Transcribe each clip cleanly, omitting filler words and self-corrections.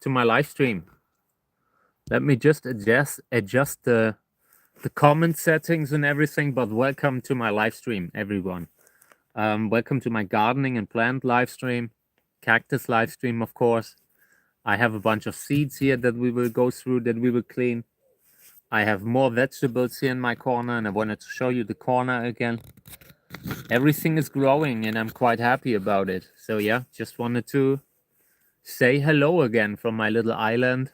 to my live stream. Let me just adjust the comment settings and everything, but welcome to my live stream, everyone. Welcome to my gardening and plant live stream, cactus live stream, of course. I have a bunch of seeds here that we will go through, that we will clean. I have more vegetables here in my corner, and I wanted to show you the corner again. Everything is growing, and I'm quite happy about it. So yeah, just wanted to say hello again from my little island.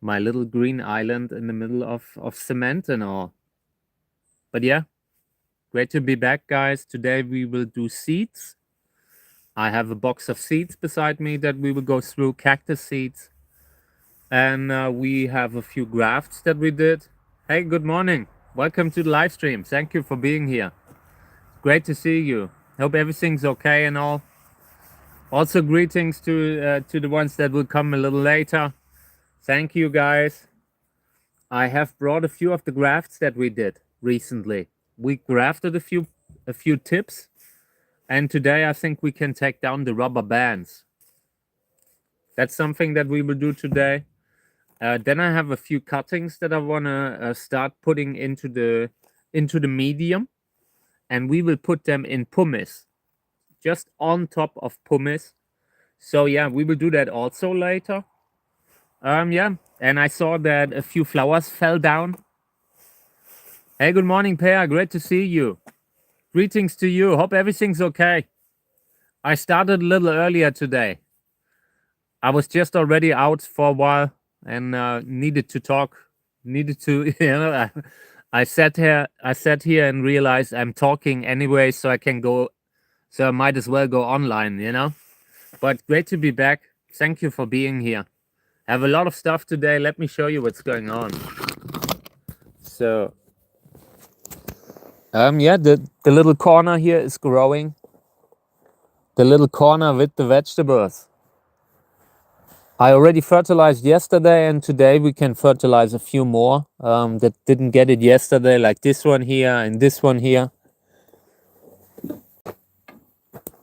My little green island in the middle of cement and all. But yeah, great to be back, guys. Today we will do seeds. I have a box of seeds beside me that we will go through, cactus seeds. And we have a few grafts that we did. Hey, good morning. Welcome to the live stream. Thank you for being here. Great to see you. Hope everything's okay and all. Also greetings to the ones that will come a little later. Thank you, guys. I have brought a few of the grafts that we did recently. We grafted a few tips, and today I think we can take down the rubber bands. That's something that we will do today. Then I have a few cuttings that I wanna start putting into the medium, and we will put them in pumice, just on top of pumice. So yeah, we will do that also later. Yeah, and I saw that a few flowers fell down. Hey, good morning, Per. Great to see you. Greetings to you. Hope everything's okay. I started a little earlier today. I was just already out for a while and needed to talk. Needed to, I sat here and realized I'm talking anyway, so I can go. So I might as well go online, But great to be back. Thank you for being here. I have a lot of stuff today. Let me show you what's going on. So, yeah, the little corner here is growing. The little corner with the vegetables. I already fertilized yesterday, and today we can fertilize a few more that didn't get it yesterday, like this one here and this one here.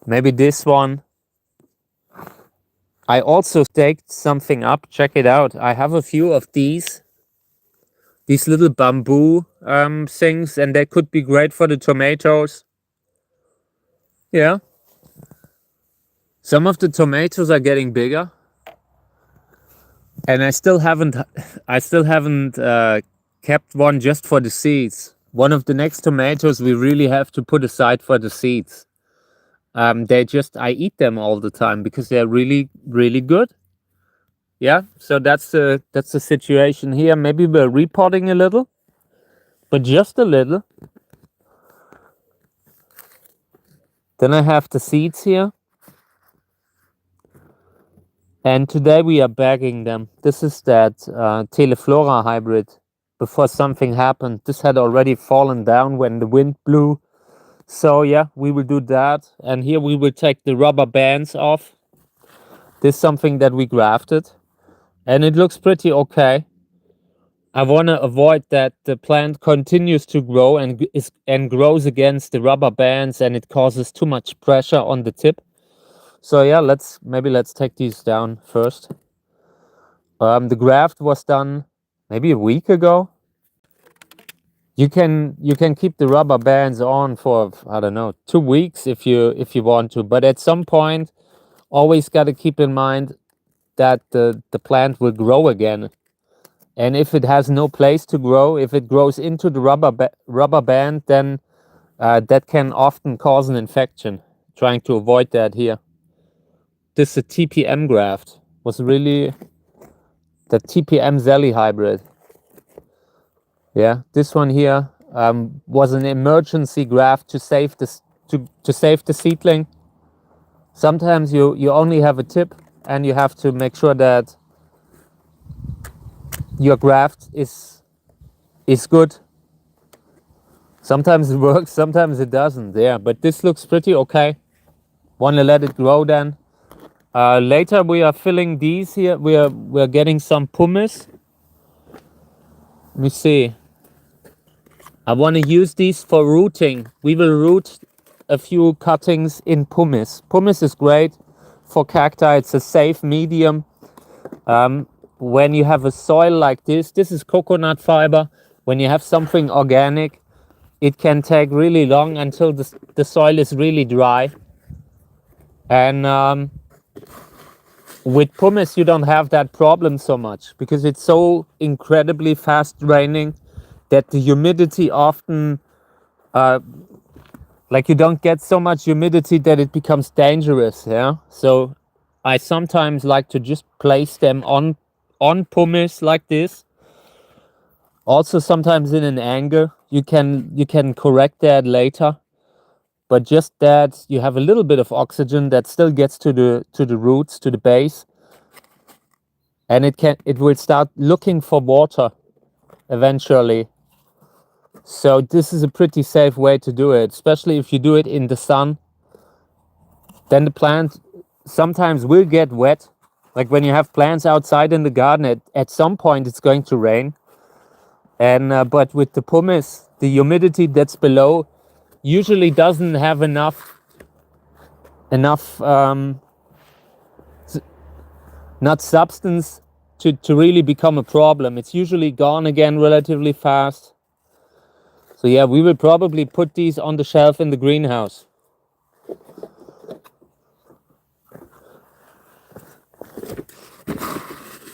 Maybe this one. I also staked something up. Check it out. I have a few of these little bamboo things, and they could be great for the tomatoes. Yeah. Some of the tomatoes are getting bigger, and I still haven't kept one just for the seeds. One of the next tomatoes we really have to put aside for the seeds. I eat them all the time because they're really, really good. Yeah, so that's the situation here. Maybe we're repotting a little, but just a little. Then I have the seeds here. And today we are bagging them. This is that Teleflora hybrid. Before something happened, this had already fallen down when the wind blew. So yeah, we will do that. And here we will take the rubber bands off. This is something that we grafted. And it looks pretty okay. I want to avoid that the plant continues to grow and grows against the rubber bands, and it causes too much pressure on the tip. So yeah, let's take these down first. The graft was done maybe a week ago. You can keep the rubber bands on for, I don't know, 2 weeks if you want to, but at some point always got to keep in mind that the plant will grow again. And if it has no place to grow, if it grows into the rubber band, then that can often cause an infection. Trying to avoid that here. This is a TPM graft. Was really the TPM Zelly hybrid. Yeah, this one here was an emergency graft to save the seedling. Sometimes you only have a tip, and you have to make sure that your graft is good. Sometimes it works, sometimes it doesn't. Yeah, but this looks pretty okay. Want to let it grow then. Later we are filling these here. We're getting some pumice. Let me see. I want to use these for rooting. We will root a few cuttings in pumice. Pumice is great for cacti. It's a safe medium. When you have a soil like this is coconut fiber. When you have something organic, it can take really long until the soil is really dry. And with pumice, you don't have that problem so much because it's so incredibly fast draining that the humidity often, like you don't get so much humidity that it becomes dangerous. Yeah. So I sometimes like to just place them on pumice like this. Also, sometimes in an angle, you can correct that later. But just that you have a little bit of oxygen that still gets to the roots, to the base, and it will start looking for water eventually. So this is a pretty safe way to do it, especially if you do it in the sun. Then the plant sometimes will get wet. Like when you have plants outside in the garden, at some point it's going to rain. And but with the pumice, the humidity that's below usually doesn't have enough not substance to really become a problem. It's usually gone again relatively fast. So yeah, we will probably put these on the shelf in the greenhouse.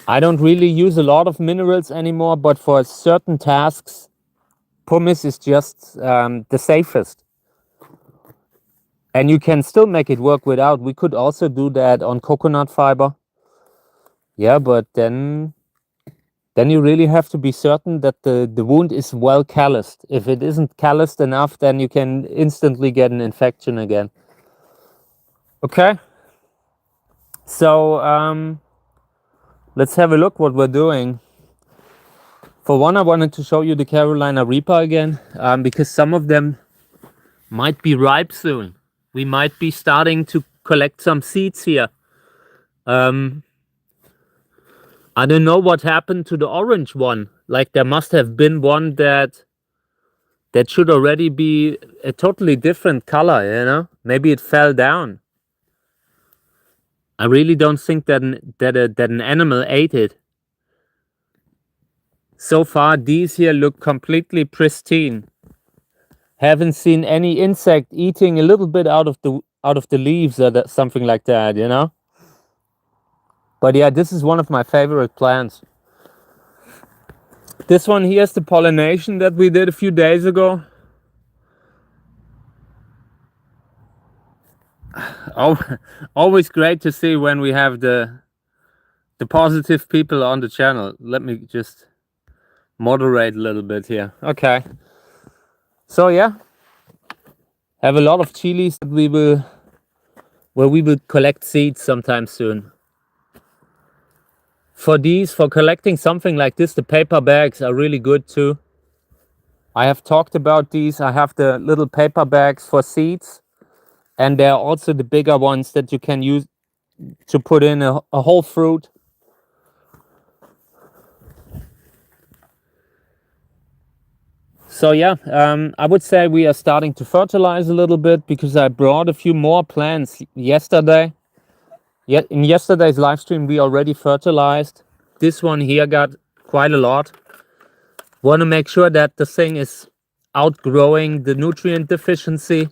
I don't really use a lot of minerals anymore, but for certain tasks, pumice is just the safest. And you can still make it work without. We could also do that on coconut fiber. Yeah, but then you really have to be certain that the wound is well calloused. If it isn't calloused enough, then you can instantly get an infection again. Okay. So let's have a look what we're doing. For one, I wanted to show you the Carolina Reaper again, because some of them might be ripe soon. We might be starting to collect some seeds here. I don't know what happened to the orange one. Like there must have been one that should already be a totally different color, you know? Maybe it fell down. I really don't think that an animal ate it. So far, these here look completely pristine. Haven't seen any insect eating a little bit out of the leaves or something like that, you know? But yeah, this is one of my favorite plants. This one here is the pollination that we did a few days ago. Oh, always great to see when we have the positive people on the channel. Let me just moderate a little bit here. Okay. So yeah, have a lot of chilies that we will collect seeds sometime soon. For collecting something like this, the paper bags are really good too. I have talked about these. I have the little paper bags for seeds, and there are also the bigger ones that you can use to put in a whole fruit. So yeah, I would say we are starting to fertilize a little bit because I brought a few more plants yesterday. In yesterday's live stream, we already fertilized. This one here got quite a lot. Want to make sure that the thing is outgrowing the nutrient deficiency.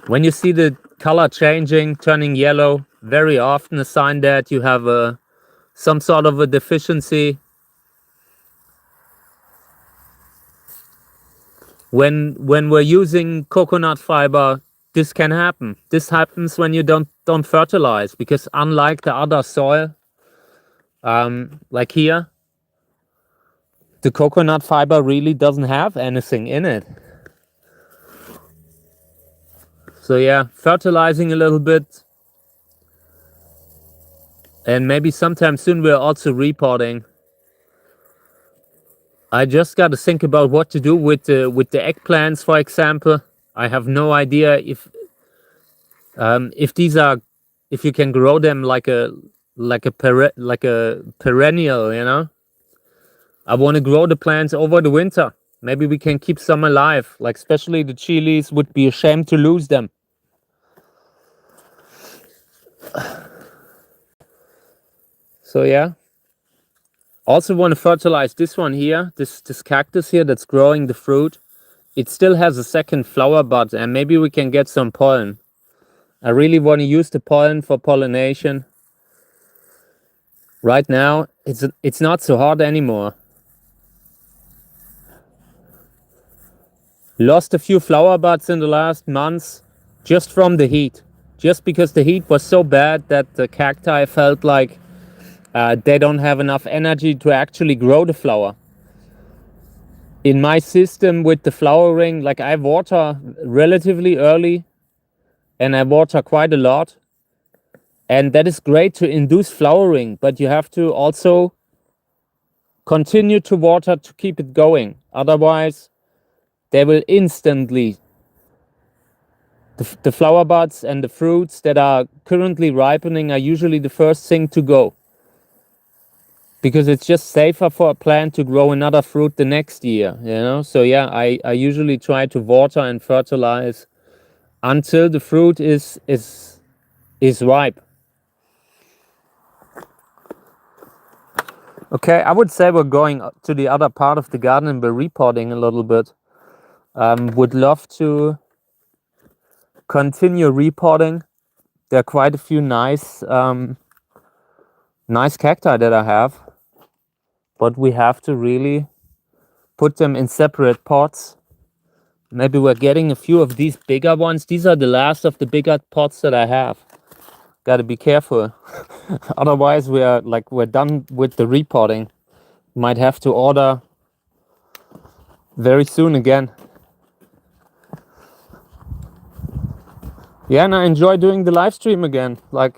When you see the color changing, turning yellow, very often a sign that you have some sort of a deficiency. When we're using coconut fiber, this can happen. This happens when you don't fertilize, because unlike the other soil, like here, the coconut fiber really doesn't have anything in it. So yeah, fertilizing a little bit, and maybe sometime soon we're also repotting. I just got to think about what to do with the eggplants, for example. I have no idea if you can grow them like a perennial, you know. I want to grow the plants over the winter. Maybe we can keep some alive, like especially the chilies. Would be a shame to lose them. So yeah. Also want to fertilize this one here, this cactus here that's growing the fruit. It still has a second flower bud, and maybe we can get some pollen. I really want to use the pollen for pollination. Right now, it's not so hot anymore. Lost a few flower buds in the last months just from the heat. Just because the heat was so bad that the cacti felt like they don't have enough energy to actually grow the flower. In my system with the flowering, like I water relatively early and I water quite a lot. And that is great to induce flowering, but you have to also continue to water to keep it going. Otherwise, they will instantly, the flower buds and the fruits that are currently ripening are usually the first thing to go. Because it's just safer for a plant to grow another fruit the next year, you know? So yeah, I usually try to water and fertilize until the fruit is ripe. Okay, I would say we're going to the other part of the garden and we're repotting a little bit. Would love to continue repotting. There are quite a few nice nice cacti that I have, but we have to really put them in separate pots. Maybe we're getting a few of these bigger ones. These are the last of the bigger pots that I have. Gotta be careful. Otherwise we're done with the repotting. Might have to order very soon again. Yeah, and I enjoy doing the live stream again. Like,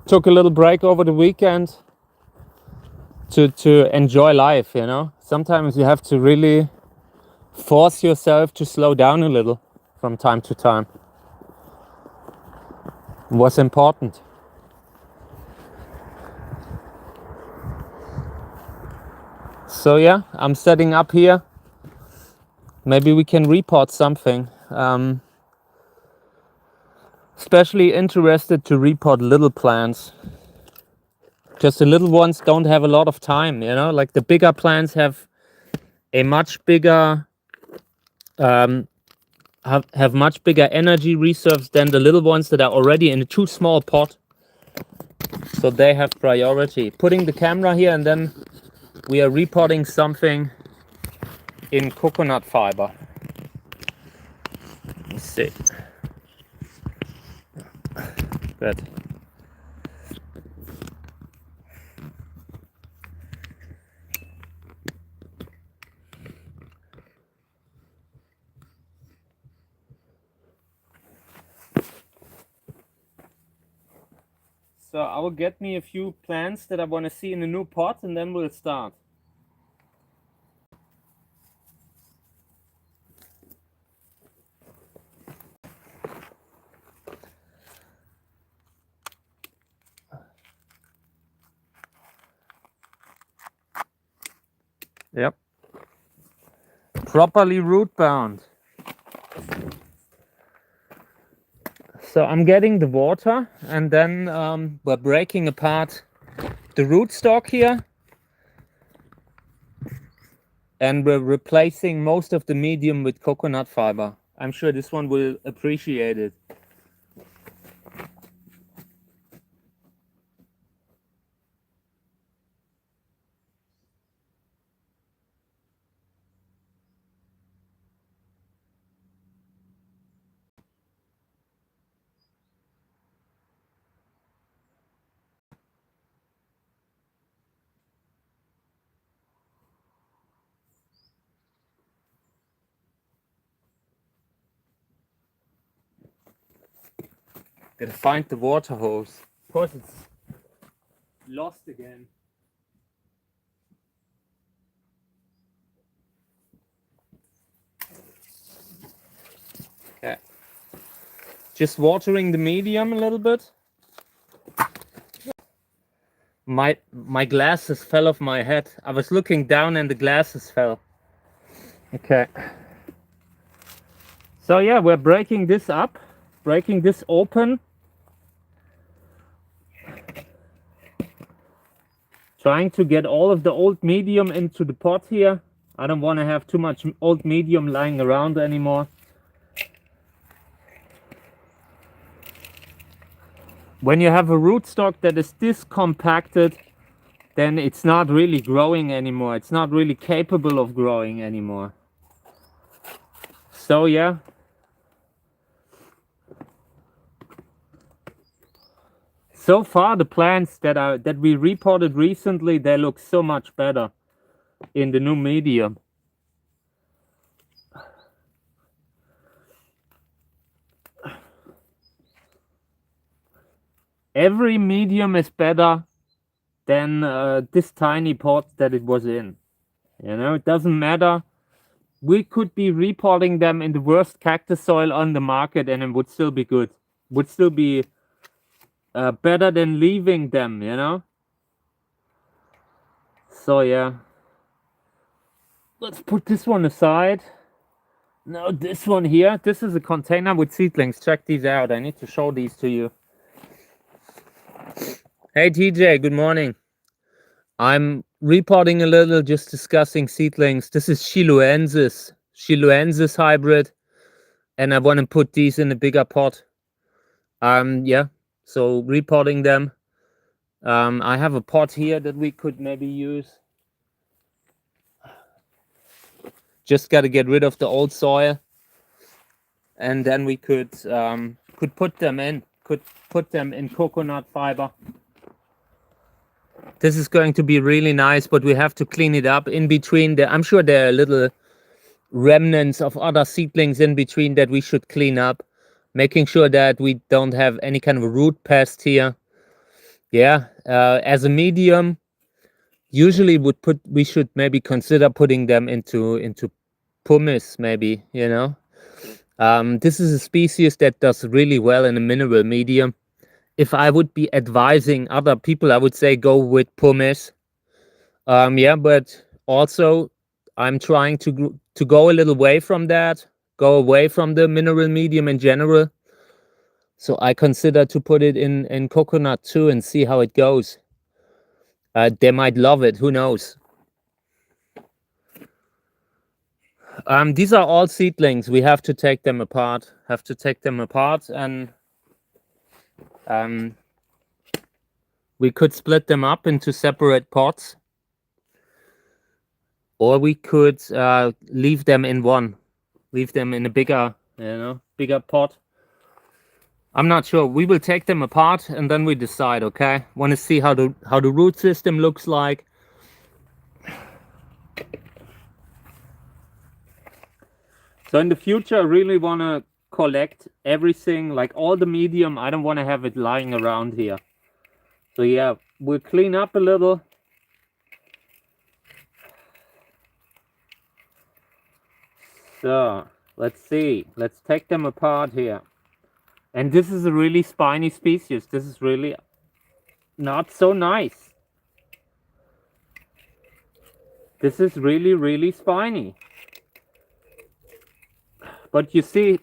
took a little break over the weekend to enjoy life, you know? Sometimes you have to really force yourself to slow down a little from time to time. Was important. So yeah, I'm setting up here. Maybe we can repot something. Especially interested to repot little plants. Just the little ones don't have a lot of time, you know? Like the bigger plants have a much bigger have much bigger energy reserves than the little ones that are already in a too small pot. So they have priority. Putting the camera here, and then we are repotting something in coconut fiber. Let's see. Good. So I will get me a few plants that I want to see in a new pot, and then we'll start. Yep. Properly root bound. So I'm getting the water, and then we're breaking apart the rootstock here, and we're replacing most of the medium with coconut fiber. I'm sure this one will appreciate it. Gotta find the water hose. Of course, it's lost again. Okay. Just watering the medium a little bit. My glasses fell off my head. I was looking down and the glasses fell. Okay. So yeah, we're breaking this up, breaking this open. Trying to get all of the old medium into the pot here. I don't want to have too much old medium lying around anymore. When you have a rootstock that is this compacted, then it's not really growing anymore. It's not really capable of growing anymore. So yeah. So far the plants that we reported recently, they look so much better in the new medium. Every medium is better than this tiny pot that it was in. You know, it doesn't matter. We could be repotting them in the worst cactus soil on the market and it would still be good. Would still be better than leaving them, you know? So yeah. Let's put this one aside. Now this one here, this is a container with seedlings. Check these out. I need to show these to you. Hey TJ, good morning. I'm repotting a little, just discussing seedlings. This is Chiloensis hybrid, and I want to put these in a bigger pot. Yeah, so repotting them. I have a pot here that we could maybe use. Just got to get rid of the old soil, and then we could put them in. Could put them in coconut fiber. This is going to be really nice, but we have to clean it up in between. I'm sure there are little remnants of other seedlings in between that we should clean up, making sure that we don't have any kind of a root pest here. Yeah, as a medium, usually we should maybe consider putting them into pumice, maybe, you know. This is a species that does really well in a mineral medium. If I would be advising other people, I would say go with pumice. Yeah, but also I'm trying to go a little away from that, go away from the mineral medium in general. So I consider to put it in coconut too and see how it goes. They might love it, who knows. These are all seedlings. We have to take them apart. And we could split them up into separate pots, or we could leave them in a bigger, bigger pot. I'm not sure. We will take them apart and then we decide. Okay, want to see how the root system looks like. So in the future, I really want to collect everything, like all the medium. I don't want to have it lying around here. So yeah, we'll clean up a little. So let's see. Let's take them apart here. And this is a really spiny species. This is really not so nice. This is really, really spiny. But you see,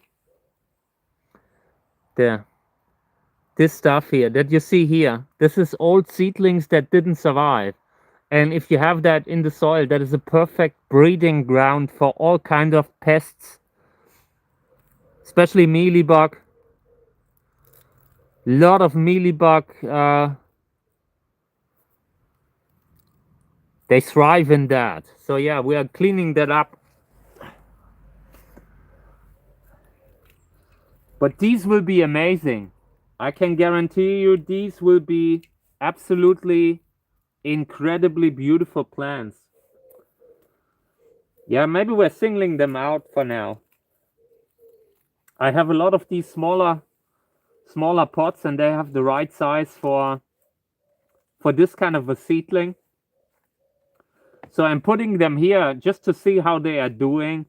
this stuff here that you see here, this is old seedlings that didn't survive. And if you have that in the soil, that is a perfect breeding ground for all kinds of pests, especially mealybug. Lot of mealybug, they thrive in that. So yeah, we are cleaning that up. But these will be amazing. I can guarantee you these will be absolutely incredibly beautiful plants. Yeah, maybe we're singling them out for now. I have a lot of these smaller pots and they have the right size for this kind of a seedling. So I'm putting them here just to see how they are doing.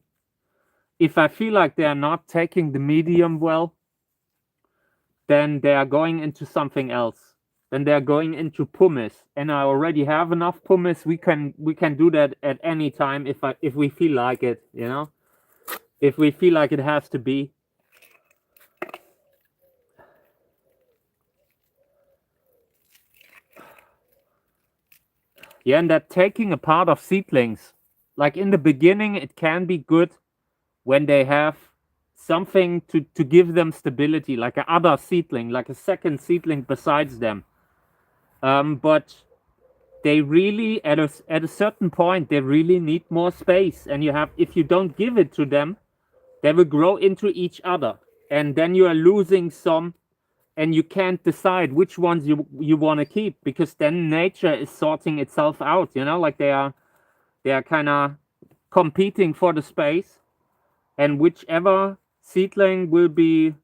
If I feel like they are not taking the medium well, then they are going into something else. Then they are going into pumice, and I already have enough pumice. We can do that at any time if we feel like it, you know, if we feel like it has to be. Yeah, and that taking apart of seedlings, like in the beginning, it can be good when they have something to give them stability, like a other seedling, like a second seedling besides them. But they really, at a certain point, they really need more space, and if you don't give it to them, they will grow into each other, and then you are losing some, and you can't decide which ones you want to keep, because then nature is sorting itself out, like they are kind of competing for the space, and whichever seedling will be,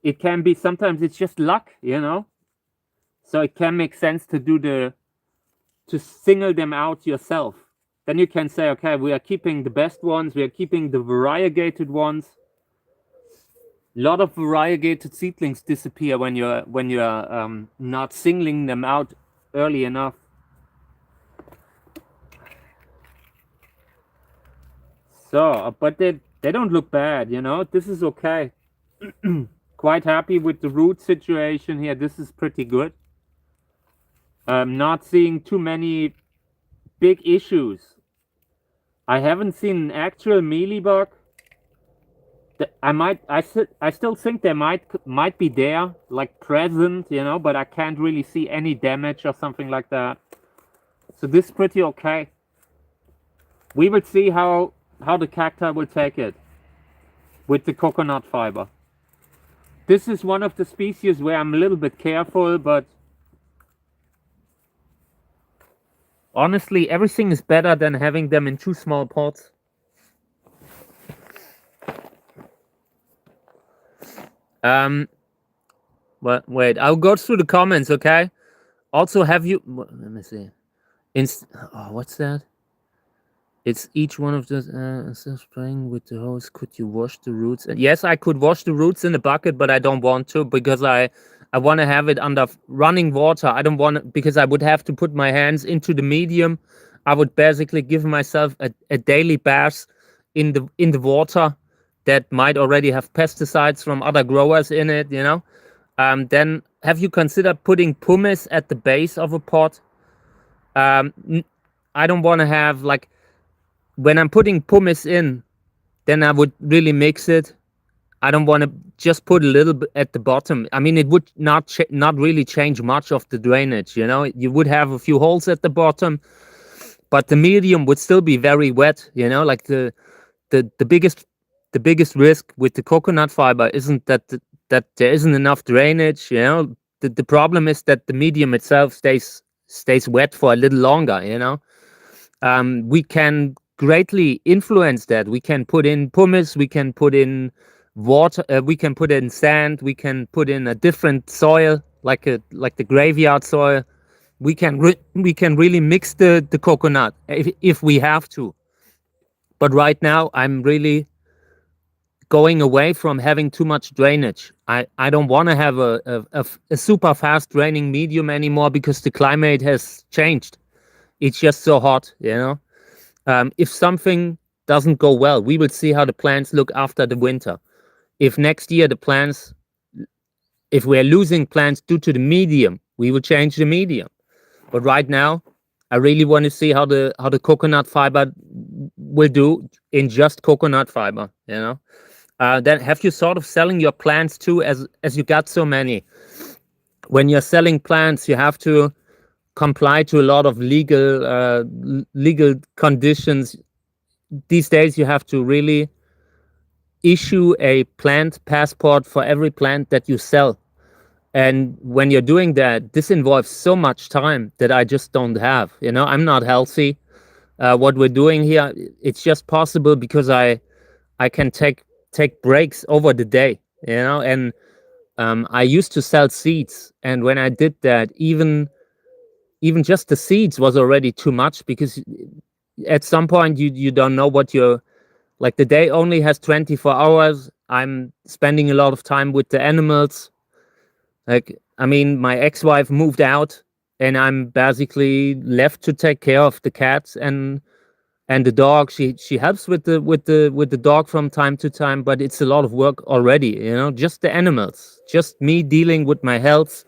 it can be, sometimes it's just luck, so it can make sense to single them out yourself. Then you can say, okay, we are keeping the best ones, we are keeping the variegated ones. A lot of variegated seedlings disappear when you're not singling them out early enough. So, but they don't look bad, This is okay. Quite happy with the root situation here. This is pretty good. Not seeing too many big issues. I haven't seen an actual mealybug. I still think they might be there, like present, but I can't really see any damage or something like that. So this is pretty okay. We will see how the cacti will take it with the coconut fiber. This is one of the species where I'm a little bit careful, but honestly, everything is better than having them in too small pots. But wait, I'll go through the comments, okay? Also, have you? Let me see. What's that? It's each one of those spraying with the hose. Could you wash the roots? Yes, I could wash the roots in the bucket, but I don't want to, because I want to have it under running water. I don't want it, because I would have to put my hands into the medium. I would basically give myself a daily bath in the water that might already have pesticides from other growers in it, Then have you considered putting pumice at the base of a pot? I don't want to have, like, when I'm putting pumice in, then I would really mix it. I don't want to just put a little bit at the bottom. I mean, it would not really change much of the drainage, You would have a few holes at the bottom, but the medium would still be very wet, Like the biggest risk with the coconut fiber isn't that there isn't enough drainage, The problem is that the medium itself stays wet for a little longer, We can greatly influence that. We can put in pumice, we can put in water, we can put in sand, we can put in a different soil, like the graveyard soil. We can really mix the coconut if we have to. But right now, I'm really going away from having too much drainage. I don't want to have a super fast draining medium anymore, because the climate has changed. It's just so hot, If something doesn't go well, we will see how the plants look after the winter. If next year if we're losing plants due to the medium, we will change the medium. But right now, I really want to see how the coconut fiber will do in just coconut fiber, Then have you thought of selling your plants too, as you got so many? When you're selling plants, you have to comply to a lot of legal conditions. These days, you have to really issue a plant passport for every plant that you sell. And when you're doing that, this involves so much time that I just don't have. I'm not healthy. What we're doing here, it's just possible because I can take breaks over the day, And I used to sell seeds, and when I did that, even just the seeds was already too much, because at some point you don't know what you're like. The day only has 24 hours. I'm spending a lot of time with the animals. Like, I mean, my ex-wife moved out, and I'm basically left to take care of the cats and the dog. She helps with the dog from time to time, but it's a lot of work already, just the animals, just me dealing with my health.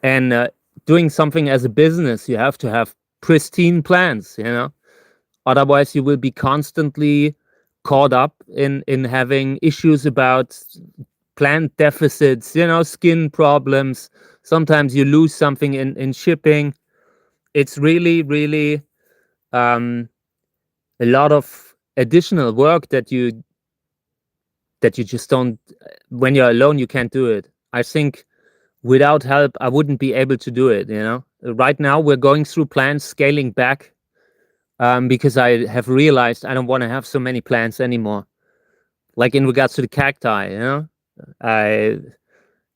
And doing something as a business, you have to have pristine plans, otherwise you will be constantly caught up in having issues about plant deficits, skin problems. Sometimes you lose something in shipping. It's really um, a lot of additional work that you just don't. When you're alone, you can't do it. I think without help, I wouldn't be able to do it. Right now we're going through plans scaling back, because I have realized I don't want to have so many plants anymore. Like in regards to the cacti, I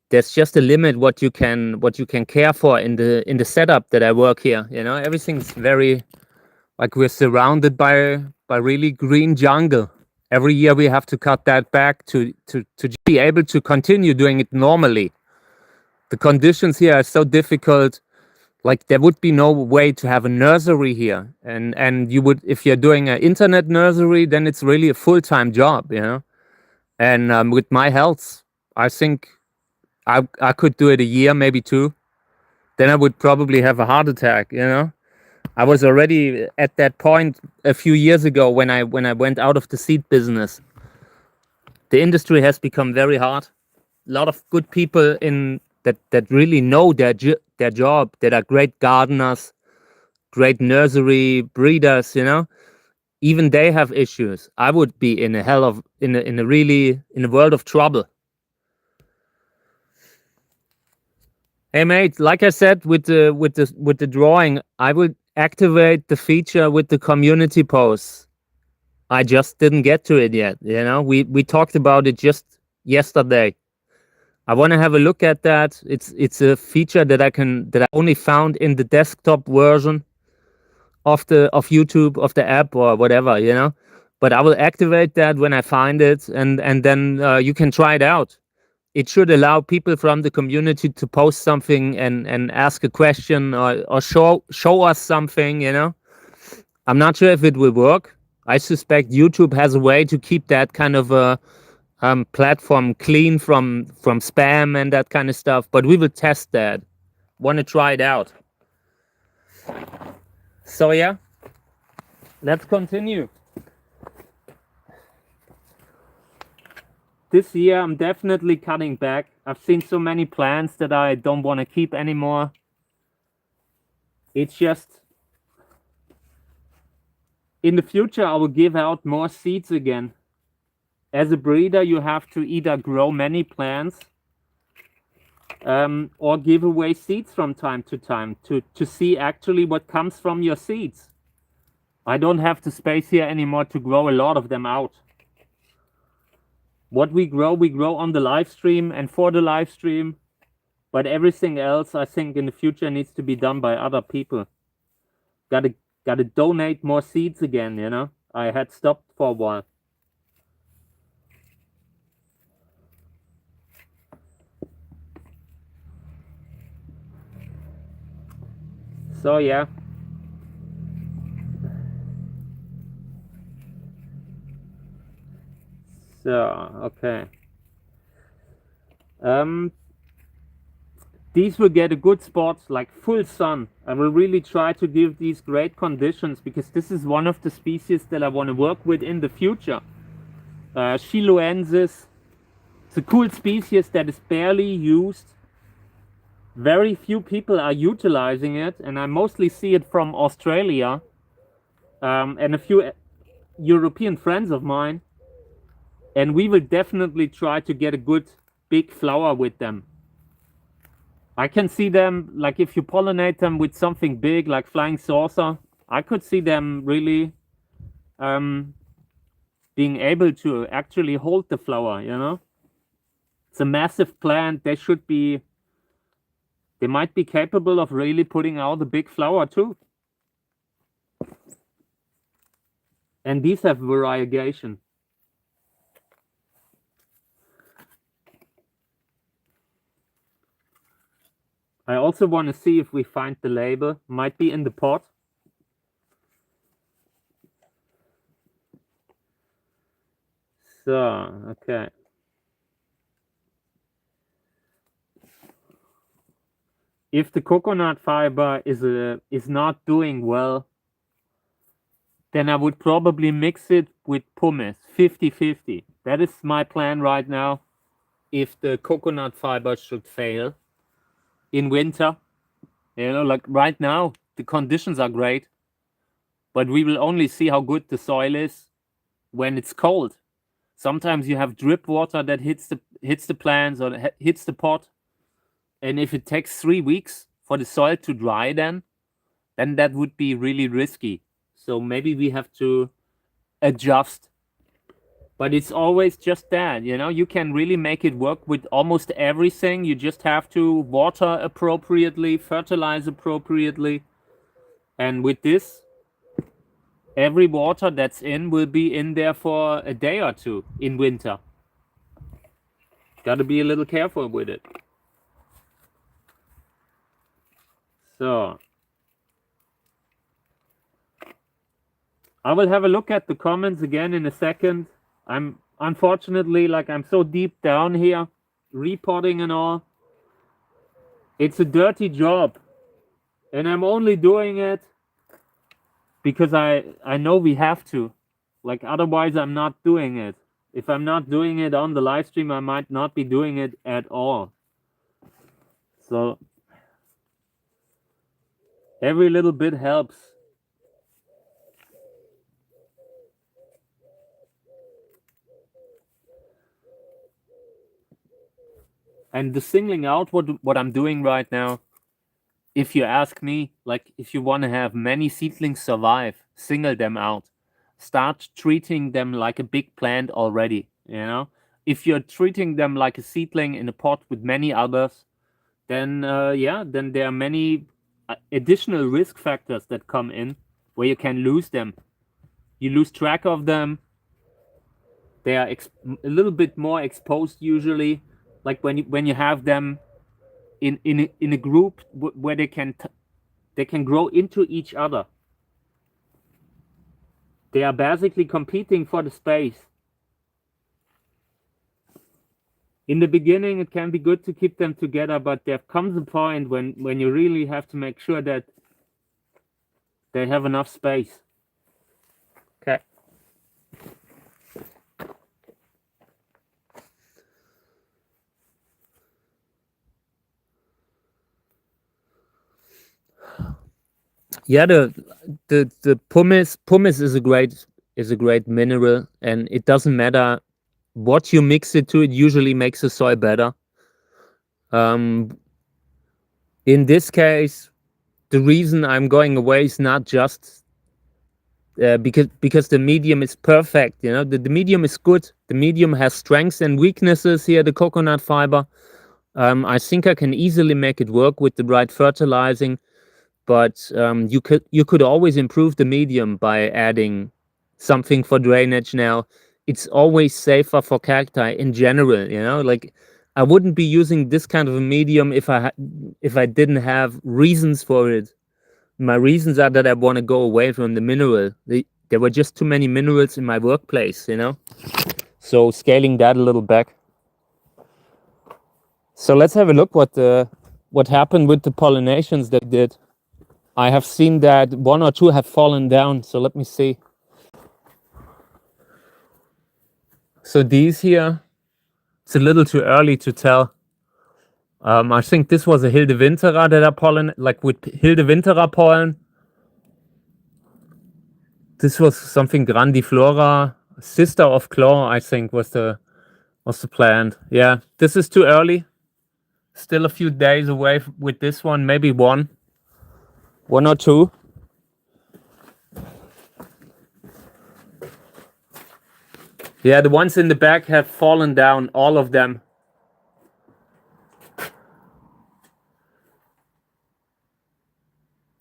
there's just a limit what you can care for in the setup that I work here. Everything's very, like, we're surrounded by really green jungle. Every year we have to cut that back to be able to continue doing it normally. The conditions here are so difficult. Like, there would be no way to have a nursery here, and you would, if you're doing an internet nursery, then it's really a full-time job. And with my health, I think I could do it a year, maybe two. Then I would probably have a heart attack. I was already at that point a few years ago when I went out of the seed business. The industry has become very hard. A lot of good people in that really know their job, that are great gardeners, great nursery breeders. Even they have issues. I would be in a hell of in a world of trouble. Hey mate, like I said, with the drawing, I would activate the feature with the community posts. I just didn't get to it yet. We talked about it just yesterday. I want to have a look at that. It's a feature that I only found in the desktop version of YouTube, of the app, or whatever. But I will activate that when I find it, and then you can try it out. It should allow people from the community to post something and ask a question, or show us something. I'm not sure if it will work. I suspect YouTube has a way to keep that kind of a platform clean from spam and that kind of stuff. But we will test that. Want to try it out. So yeah, let's continue. This year I'm definitely cutting back. I've seen so many plants that I don't want to keep anymore. It's just, in the future I will give out more seeds again. As a breeder, you have to either grow many plants, or give away seeds from time to time to see actually what comes from your seeds. I don't have the space here anymore to grow a lot of them out. What we grow on the live stream and for the live stream, but everything else I think in the future needs to be done by other people. Gotta donate more seeds again. I had stopped for a while. So yeah. So okay. These will get a good spot, like full sun. I will really try to give these great conditions, because this is one of the species that I want to work with in the future. Chiloensis. It's a cool species that is barely used. Very few people are utilizing it, and I mostly see it from Australia, and a few European friends of mine. And we will definitely try to get a good big flower with them. I can see them, like if you pollinate them with something big like flying saucer, I could see them really being able to actually hold the flower. It's a massive plant. They might be capable of really putting out a big flower too. And these have variegation. I also want to see if we find the label. Might be in the pot. So, okay. if the coconut fiber is not doing well, then I would probably mix it with pumice, 50-50. That is my plan right now. If the coconut fiber should fail in winter, like right now, the conditions are great, but we will only see how good the soil is when it's cold. Sometimes you have drip water that hits the plants or hits the pot, and if it takes 3 weeks for the soil to dry, then that would be really risky. So maybe we have to adjust. But it's always just that, you can really make it work with almost everything. You just have to water appropriately, fertilize appropriately. And with this, every water that's in will be in there for a day or two in winter. Gotta be a little careful with it. So I will have a look at the comments again in a second. I'm unfortunately, I'm so deep down here, reporting and all. It's a dirty job, and I'm only doing it because I know we have to. Otherwise, I'm not doing it. If I'm not doing it on the live stream, I might not be doing it at all. So every little bit helps. And the singling out, what I'm doing right now, if you ask me, if you want to have many seedlings survive, single them out. Start treating them like a big plant already, If you're treating them like a seedling in a pot with many others, then then there are many additional risk factors that come in where you can lose them. You lose track of them. They are a little bit more exposed usually, like when you have them in a group where they can grow into each other. They are basically competing for the space. In the beginning, it can be good to keep them together, but there comes a point when you really have to make sure that they have enough space. Okay. Yeah, the pumice is a great mineral, and it doesn't matter what you mix it to. It usually makes the soil better. In this case, the reason I'm going away is not just because the medium is perfect. The medium is good. The medium has strengths and weaknesses here. The coconut fiber. I think I can easily make it work with the right fertilizing. But you could always improve the medium by adding something for drainage. Now, it's always safer for cacti in general. I wouldn't be using this kind of a medium if I didn't have reasons for it. My reasons are that I want to go away from the mineral. There were just too many minerals in my workplace. So scaling that a little back. So let's have a look what happened with the pollinations that did. I have seen that 1 or 2 have fallen down, so let me see. So these here, it's a little too early to tell. I think this was a Hildewinterer that are pollen, with Hildewinterer pollen. This was something grandiflora, sister of claw, I think was the plant. Yeah, this is too early. Still a few days away with this one, maybe 1 or 2. Yeah, the ones in the back have fallen down, all of them.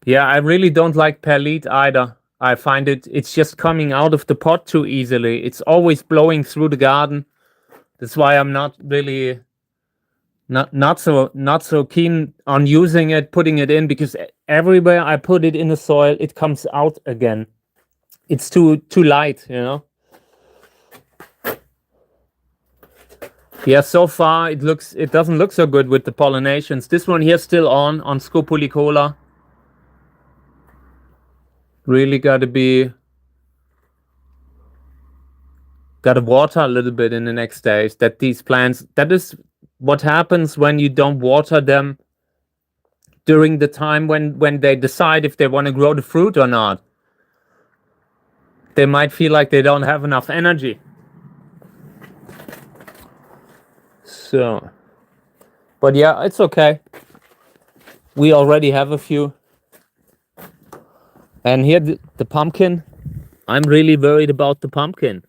Yeah, I really don't like perlite either. I find it's just coming out of the pot too easily. It's always blowing through the garden. That's why I'm not really not so keen on using it, putting it in, because everywhere I put it in the soil, it comes out again. It's too light, Yeah, so far it doesn't look so good with the pollinations. This one here still on Scopulicola. Really gotta water a little bit in the next days. That these plants, that is what happens when you don't water them during the time when they decide if they want to grow the fruit or not. They might feel like they don't have enough energy. So, but yeah, it's okay. We already have a few. And here the pumpkin. I'm really worried about the pumpkin.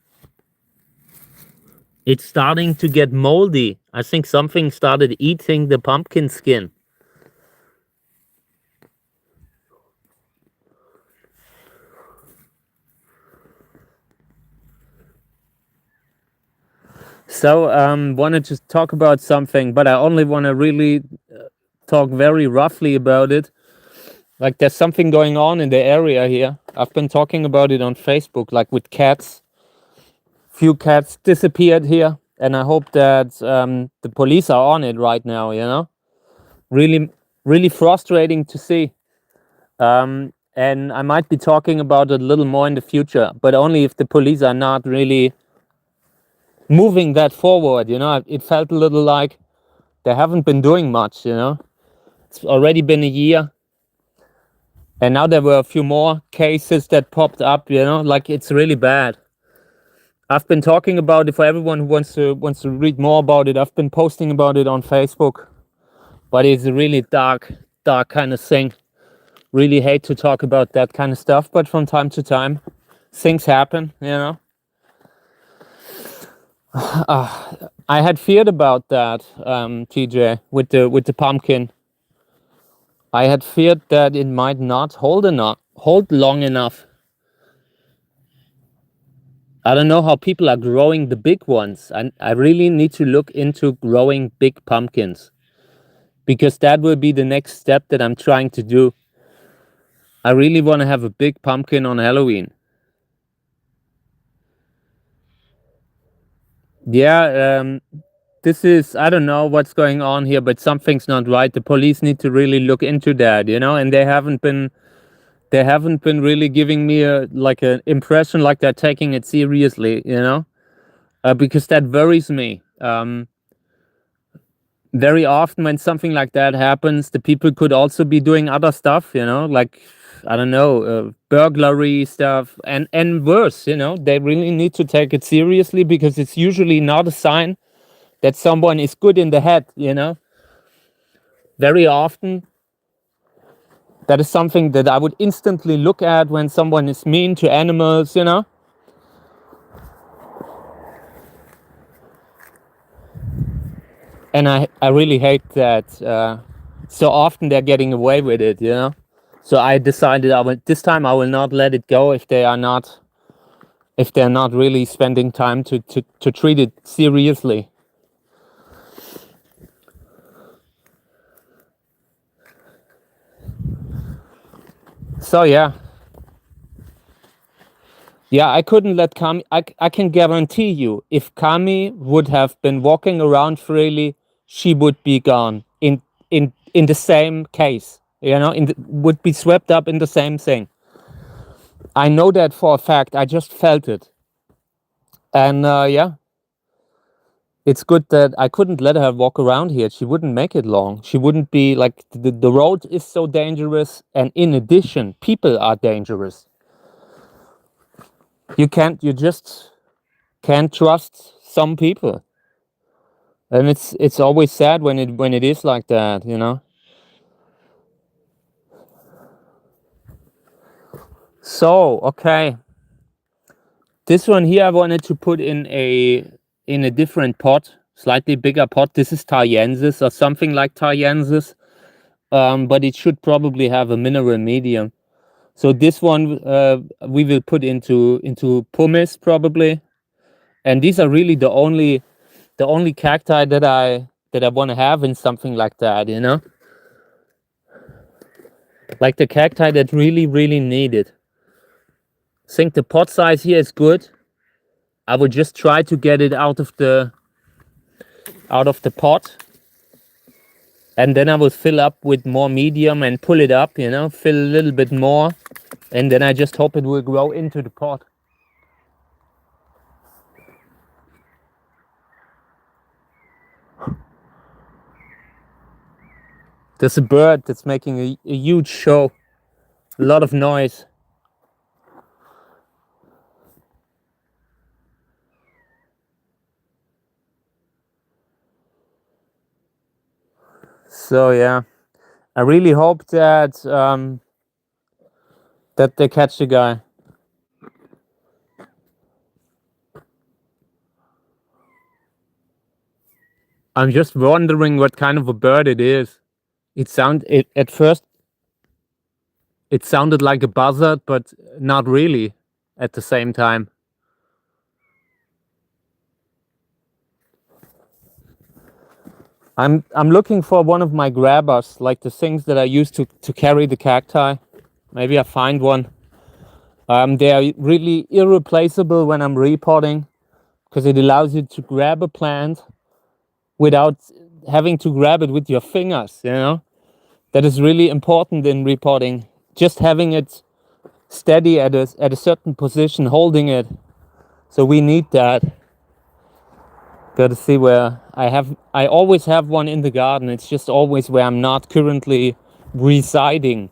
It's starting to get moldy. I think something started eating the pumpkin skin. So, wanted to talk about something, but I only want to really talk very roughly about it. Like, there's something going on in the area here. I've been talking about it on Facebook, like with cats. Few cats disappeared here, and I hope that the police are on it right now, you know? Really, really frustrating to see. And I might be talking about it a little more in the future, but only if the police are not really moving that forward, you know? It felt a little like they haven't been doing much, you know? It's already been a year. And now there were a few more cases that popped up, you know, like it's really bad. I've been talking about it for everyone who wants to read more about it. I've been posting about it on Facebook, but it's a really dark kind of thing. Really hate to talk about that kind of stuff, but from time to time, things happen, you know. I had feared about that, TJ, with the pumpkin. I had feared that it might not hold long enough. I don't know how people are growing the big ones. I really need to look into growing big pumpkins, because that will be the next step that I'm trying to do. I really want to have a big pumpkin on Halloween. Yeah, this is, I don't know what's going on here, but something's not right. The police need to really look into that, you know, and they haven't been really giving me an impression like they're taking it seriously, you know, because that worries me. Very often when something like that happens, the people could also be doing other stuff, you know, like, I don't know, burglary stuff, and worse, you know. They really need to take it seriously, because it's usually not a sign that someone is good in the head, you know. Very often, that is something that I would instantly look at when someone is mean to animals, you know. And I really hate that so often they're getting away with it, you know. So I decided this time I will not let it go if they're not really spending time to treat it seriously. So yeah, I couldn't let Kami. I can guarantee you, if Kami would have been walking around freely, she would be gone in the same case, you know, would be swept up in the same thing. I know that for a fact. I just felt it. And yeah, it's good that I couldn't let her walk around here. She wouldn't make it long. She wouldn't be like, the road is so dangerous, and in addition, people are dangerous. You just can't trust some people. And it's always sad when it is like that, you know. So, okay. This one here I wanted to put in a different pot, slightly bigger pot. This is Thaiensis or something like Thaiensis. But it should probably have a mineral medium. So this one we will put into pumice probably. And these are really the only cacti that I want to have in something like that, you know? Like the cacti that really need it. I think the pot size here is good. I would just try to get it out of the out of the pot. And then I will fill up with more medium and pull it up, you know, fill a little bit more. And then I just hope it will grow into the pot. There's a bird that's making a huge show. A lot of noise. So yeah, I really hope that that they catch the guy. I'm just wondering what kind of a bird it is. At first it sounded like a buzzard, but not really at the same time. I'm looking for one of my grabbers, like the things that I use to carry the cacti. Maybe I find one. They are really irreplaceable when I'm repotting, because it allows you to grab a plant without having to grab it with your fingers, you know? That is really important in repotting. Just having it steady at a certain position, holding it. So we need that. Got to see where I always have one in the garden. It's just always where I'm not currently residing.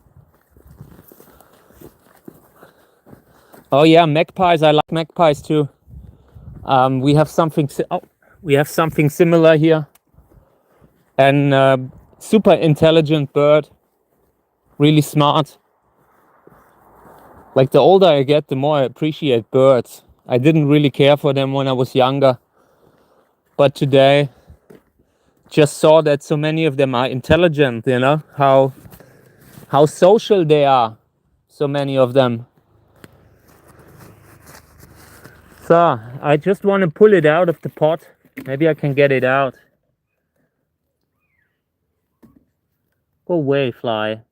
Oh yeah, magpies. I like magpies too. We have something similar here. And super intelligent bird, really smart. Like the older I get, the more I appreciate birds. I didn't really care for them when I was younger, but today just saw that so many of them are intelligent, you know, how social they are, so many of them. So I just want to pull it out of the pot. Maybe I can get it out. Go away, fly.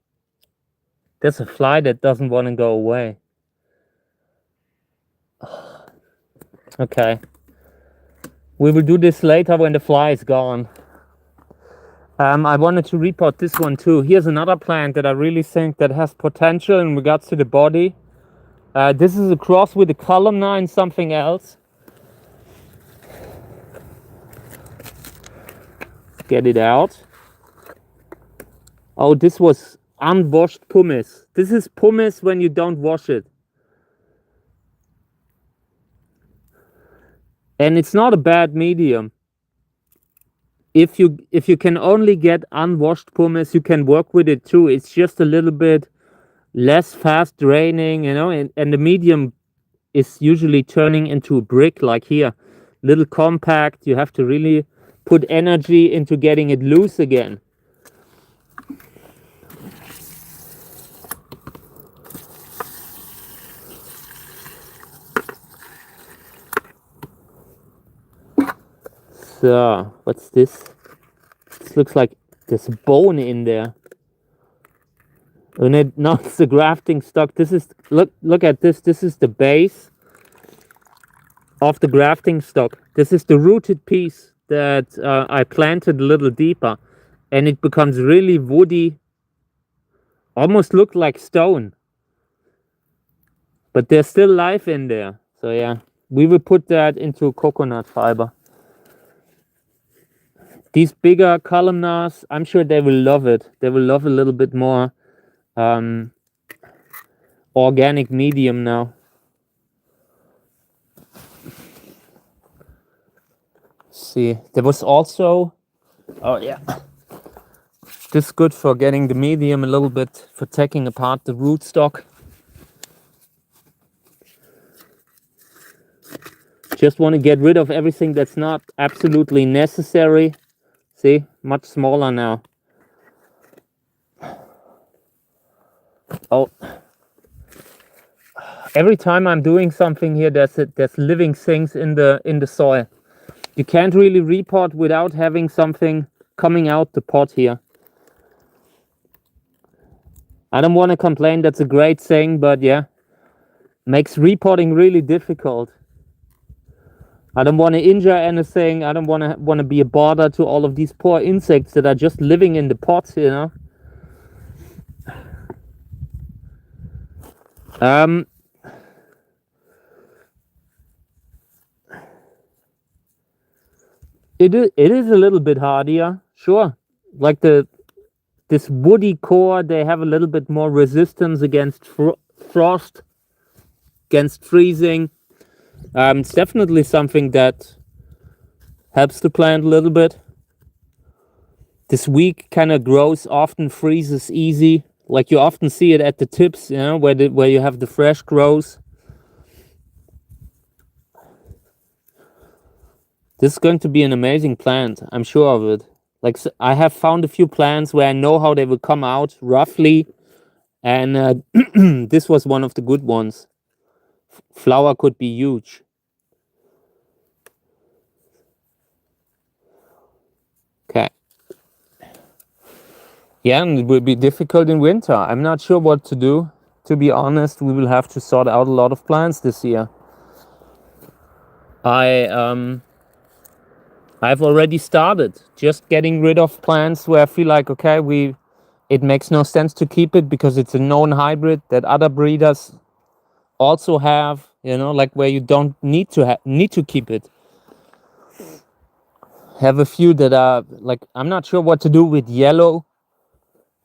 There's a fly that doesn't want to go away. Okay. We will do this later when the fly is gone. I wanted to repot this one too. Here's another plant that I really think that has potential in regards to the body. This is a cross with a columnar and something else. Get it out. Oh, this was unwashed pumice. This is pumice when you don't wash it. And it's not a bad medium. If you can only get unwashed pumice, you can work with it too. It's just a little bit less fast draining, you know, and the medium is usually turning into a brick like here. Little compact. You have to really put energy into getting it loose again. So, what's this? This looks like there's a bone in there. And no, it's the grafting stock. This is, look at this. This is the base of the grafting stock. This is the rooted piece that I planted a little deeper, and it becomes really woody, almost look like stone. But there's still life in there. So yeah, we will put that into coconut fiber. These bigger columnars, I'm sure they will love it. They will love a little bit more organic medium now. See, there was also, oh yeah, this is good for getting the medium a little bit, for taking apart the rootstock. Just want to get rid of everything that's not absolutely necessary. See, much smaller now. Oh, every time I'm doing something here, there's living things in the soil. You can't really repot without having something coming out the pot here. I don't want to complain, that's a great thing, but yeah, makes repotting really difficult. I don't want to injure anything. I don't want to be a bother to all of these poor insects that are just living in the pots, you know. It is a little bit hardier, sure. Like this woody core, they have a little bit more resistance against frost, against freezing. It's definitely something that helps the plant a little bit. This weak kind of growth often freezes easy. Like you often see it at the tips, you know, where you have the fresh growth. This is going to be an amazing plant, I'm sure of it. Like I have found a few plants where I know how they will come out roughly, and this was one of the good ones. Flower could be huge. Okay. Yeah, and it will be difficult in winter. I'm not sure what to do. To be honest, we will have to sort out a lot of plants this year. I've already started just getting rid of plants where I feel like, okay, it makes no sense to keep it because it's a known hybrid that other breeders also have, you know, like where you don't need to keep it. Have a few that are like, I'm not sure what to do with yellow.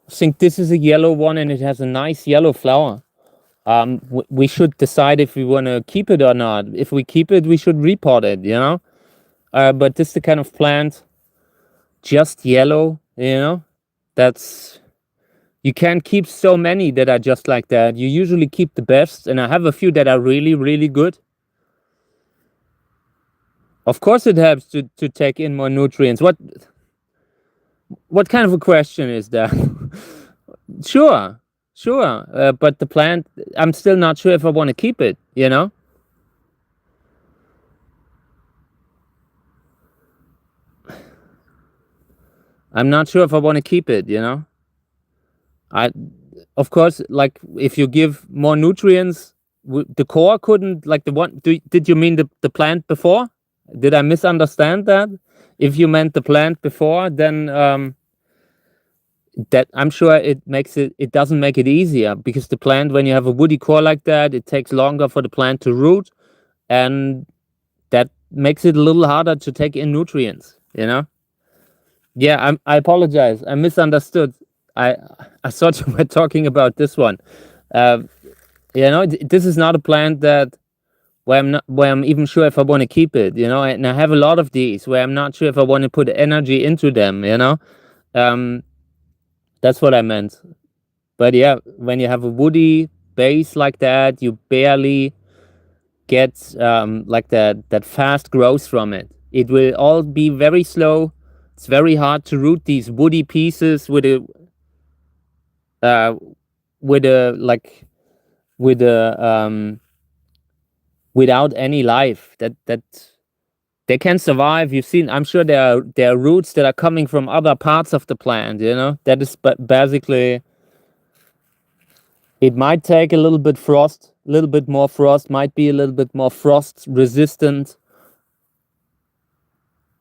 I think this is a yellow one and it has a nice yellow flower. We should decide if we want to keep it or not. If we keep it, we should repot it, you know. But this is the kind of plant, just yellow, you know. That's, you can't keep so many that are just like that. You usually keep the best, and I have a few that are really, really good. Of course, it helps to take in more nutrients. What kind of a question is that? Sure. But the plant, I'm still not sure if I want to keep it, you know? I'm not sure if I want to keep it, you know? Of course, like if you give more nutrients, the core couldn't, like the one, did you mean the plant before? Did I misunderstand that? If you meant the plant before, then that I'm sure it doesn't make it easier, because the plant, when you have a woody core like that, it takes longer for the plant to root, and that makes it a little harder to take in nutrients, you know? Yeah, I apologize. I misunderstood. I thought you were talking about this one. You know, this is not a plant that where I'm even sure if I want to keep it, you know, and I have a lot of these where I'm not sure if I want to put energy into them, you know. That's what I meant. But yeah, when you have a woody base like that, you barely get like that fast growth from it. It will all be very slow. It's very hard to root these woody pieces with a without any life that they can survive. You've seen, I'm sure there are roots that are coming from other parts of the plant, you know. That is basically, it might take a little bit more frost, might be a little bit more frost resistant,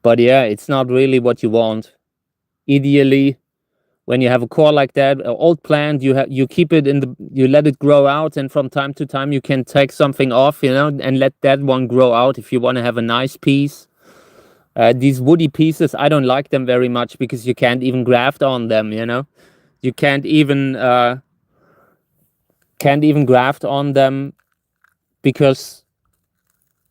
but yeah, it's not really what you want. Ideally, when you have a core like that, an old plant, you keep it you let it grow out, and from time to time you can take something off, you know, and let that one grow out if you want to have a nice piece. These woody pieces, I don't like them very much because you can't even graft on them, you know. You can't even graft on them because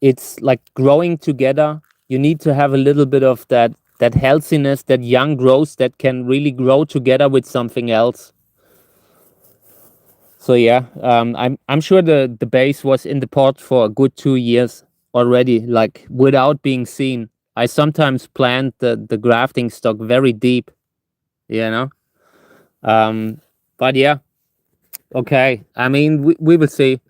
it's like growing together. You need to have a little bit of that healthiness, that young growth that can really grow together with something else. So yeah, I'm sure the base was in the pot for a good 2 years already, like without being seen. I sometimes plant the grafting stock very deep, you know. But yeah, okay. I mean, we will see.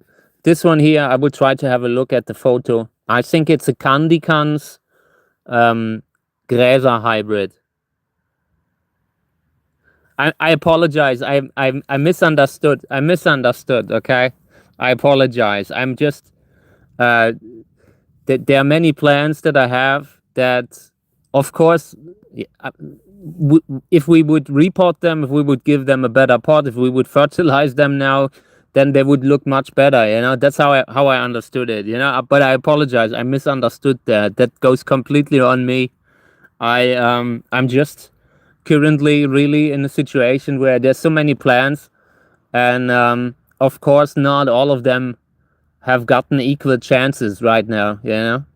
This one here, I will try to have a look at the photo. I think it's a Candicans Gräser hybrid. I apologize. I misunderstood. Okay, I apologize. I'm just there are many plants that I have that, of course, if we would repot them, if we would give them a better pot, if we would fertilize them now, then they would look much better. That's how I understood it. But I apologize, I misunderstood that. That goes completely on me. I'm just currently really in a situation where there's so many plants, and of course not all of them have gotten equal chances right now.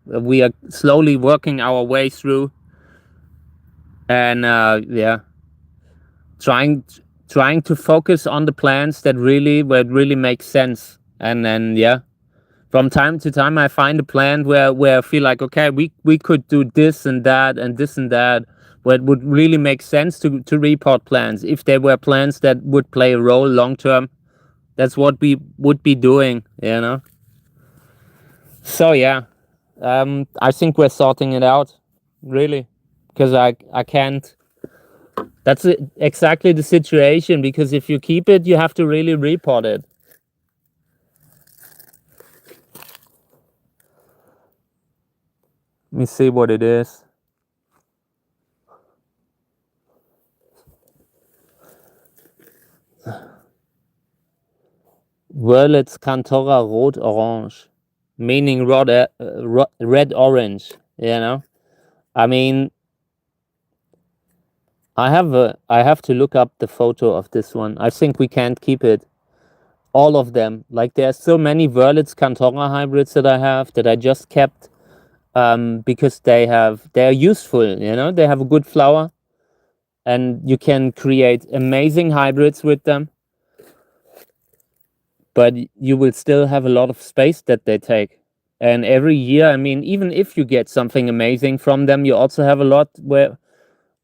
We are slowly working our way through, and trying to focus on the plants that really make sense. And then from time to time I find a plant where I feel like, okay, we could do this and that and this and that, where it would really make sense to repot plants. If there were plants that would play a role long term, that's what we would be doing. So I think we're sorting it out, really, because I can't. That's exactly the situation, because if you keep it, you have to really repot it. Let me see what it is. Wurlitz Cantora Rot Orange, meaning red orange. I mean, I have to look up the photo of this one. I think we can't keep it. All of them. Like, there's so many Wurlitz Cantora hybrids that I have that I just kept because they're useful. They have a good flower, and you can create amazing hybrids with them. But you will still have a lot of space that they take. And every year, I mean, even if you get something amazing from them, you also have a lot where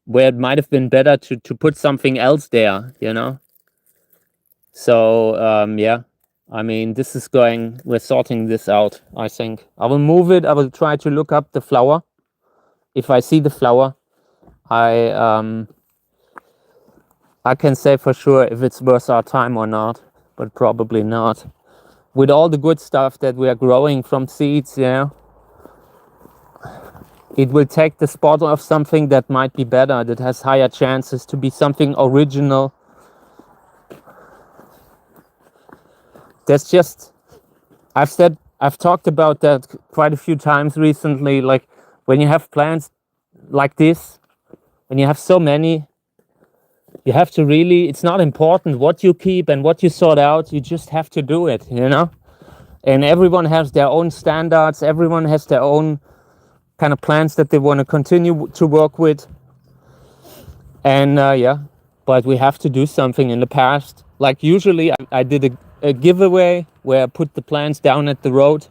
it might have been better to put something else there. So I mean, we're sorting this out. I think I will move it. I will try to look up the flower. If I see the flower, I can say for sure if it's worth our time or not, but probably not. With all the good stuff that we are growing from seeds, it will take the spot of something that might be better, that has higher chances to be something original. That's just, I've talked about that quite a few times recently. Like, when you have plants like this, when you have so many, you have to really, it's not important what you keep and what you sort out, you just have to do it, And everyone has their own standards, everyone has their own kind of plans that they want to continue to work with. And but we have to do something. In the past, like, usually I did a giveaway where I put the plants down at the road,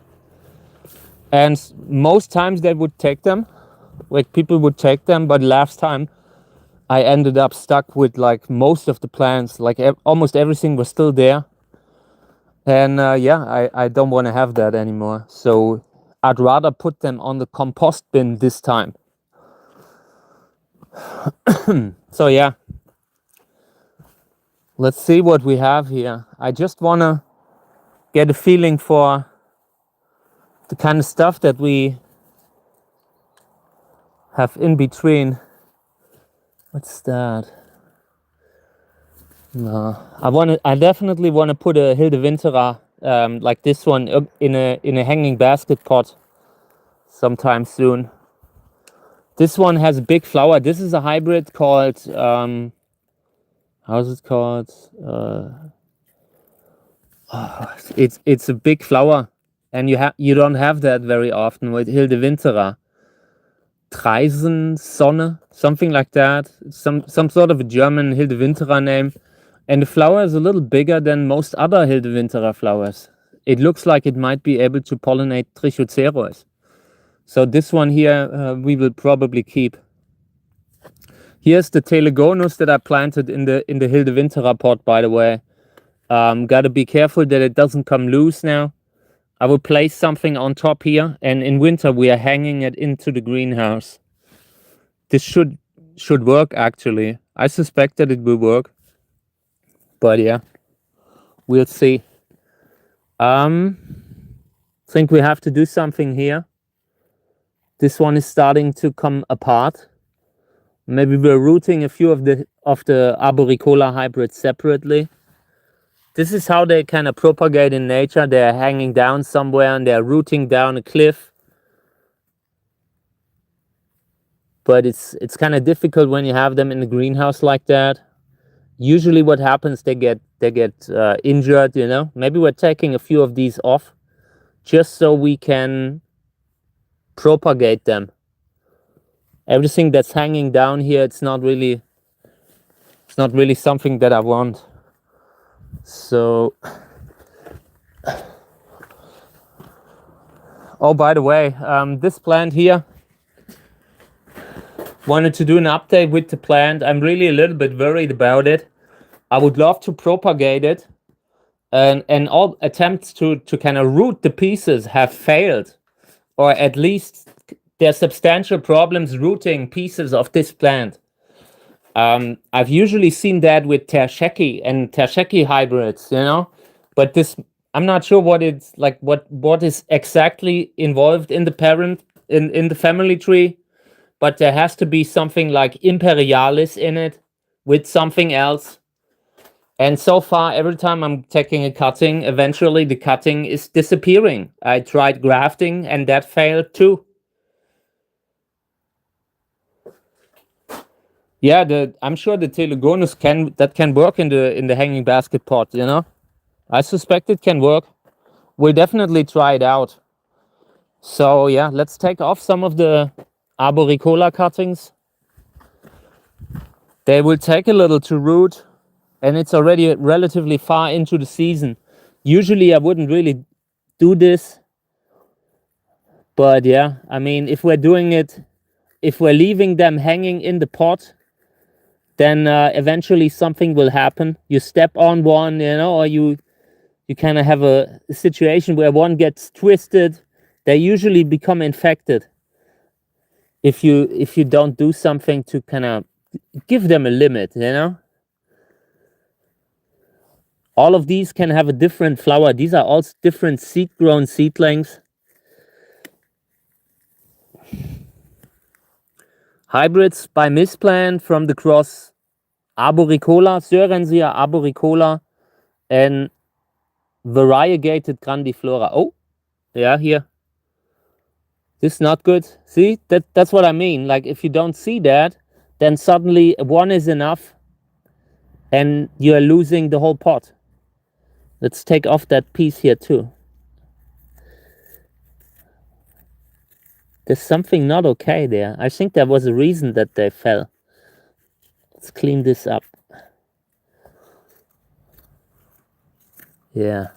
and most times they would take them, like, people would take them. But last time I ended up stuck with, like, most of the plants, like almost everything was still there. And I don't want to have that anymore. So I'd rather put them on the compost bin this time. So let's see what we have here. I just want to get a feeling for the kind of stuff that we have in between. What's that? No, I definitely want to put a Hilde Winterer like this one in a hanging basket pot sometime soon. This one has a big flower. This is a hybrid called how's it called? It's a big flower, and you don't have that very often with Hilde Winterer. Treisensonne, something like that. Some sort of a German Hilde Winterer name. And the flower is a little bigger than most other Hilde Winterer flowers. It looks like it might be able to pollinate Trichocereus. So this one here we will probably keep. Here's the Telegonus that I planted in the Hilde Winterer pot, by the way. Gotta be careful that it doesn't come loose now. I will place something on top here, and in winter we are hanging it into the greenhouse. This should work, actually. I suspect that it will work. But we'll see. Think we have to do something here. This one is starting to come apart. Maybe we're rooting a few of the arboricola hybrids separately. This is how they kind of propagate in nature. They're hanging down somewhere and they're rooting down a cliff. But it's kind of difficult when you have them in the greenhouse like that. Usually what happens, they get injured, you know. Maybe we're taking a few of these off just so we can propagate them. Everything that's hanging down here, it's not really something that I want. So, oh, by the way, this plant here, wanted to do an update with the plant. I'm really a little bit worried about it. I would love to propagate it, and all attempts to kind of root the pieces have failed, or at least there's substantial problems rooting pieces of this plant. I've usually seen that with tersheki and tersheki hybrids, you know, but this, I'm not sure what it's like, what is exactly involved in the parent, in the family tree, but there has to be something like imperialis in it with something else. And so far, every time I'm taking a cutting, eventually the cutting is disappearing. I tried grafting and that failed too. Yeah, I'm sure the Telegonus can work in the hanging basket pot, you know. I suspect it can work. We'll definitely try it out. So yeah, let's take off some of the arboricola cuttings. They will take a little to root, and it's already relatively far into the season. Usually I wouldn't really do this, but yeah, I mean, if we're doing it, if we're leaving them hanging in the pot, then eventually something will happen. You step on one, you know, or you kind of have a situation where one gets twisted. They usually become infected if you don't do something to kind of give them a limit, you know. All of these can have a different flower. These are all different seed-grown seedlings. Hybrids by misplant from the cross Arboricola, Sörensia arboricola, and variegated grandiflora. Oh, yeah, here. This is not good. See, that's what I mean. Like, if you don't see that, then suddenly one is enough and you're losing the whole pot. Let's take off that piece here too. There's something not okay there. I think there was a reason that they fell. Let's clean this up. Yeah.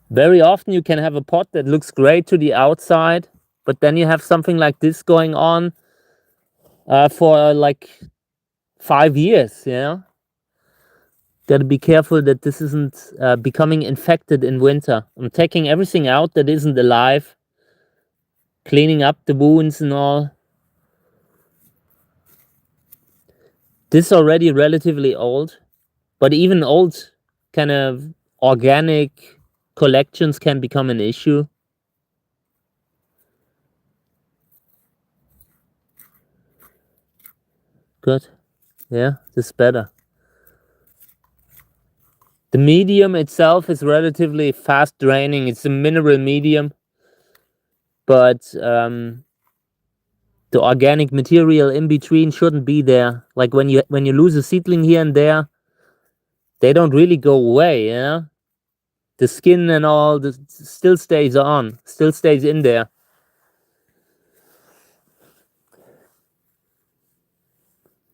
Very often you can have a pot that looks great to the outside, but then you have something like this going on for like 5 years, you know? Gotta be careful that this isn't becoming infected in winter. I'm taking everything out that isn't alive, cleaning up the wounds and all. This is already relatively old, but even old kind of organic collections can become an issue. Good. Yeah, this is better. The medium itself is relatively fast draining. It's a mineral medium, but the organic material in between shouldn't be there. Like when you lose a seedling here and there, they don't really go away, you know? The skin and all still stays on, still stays in there.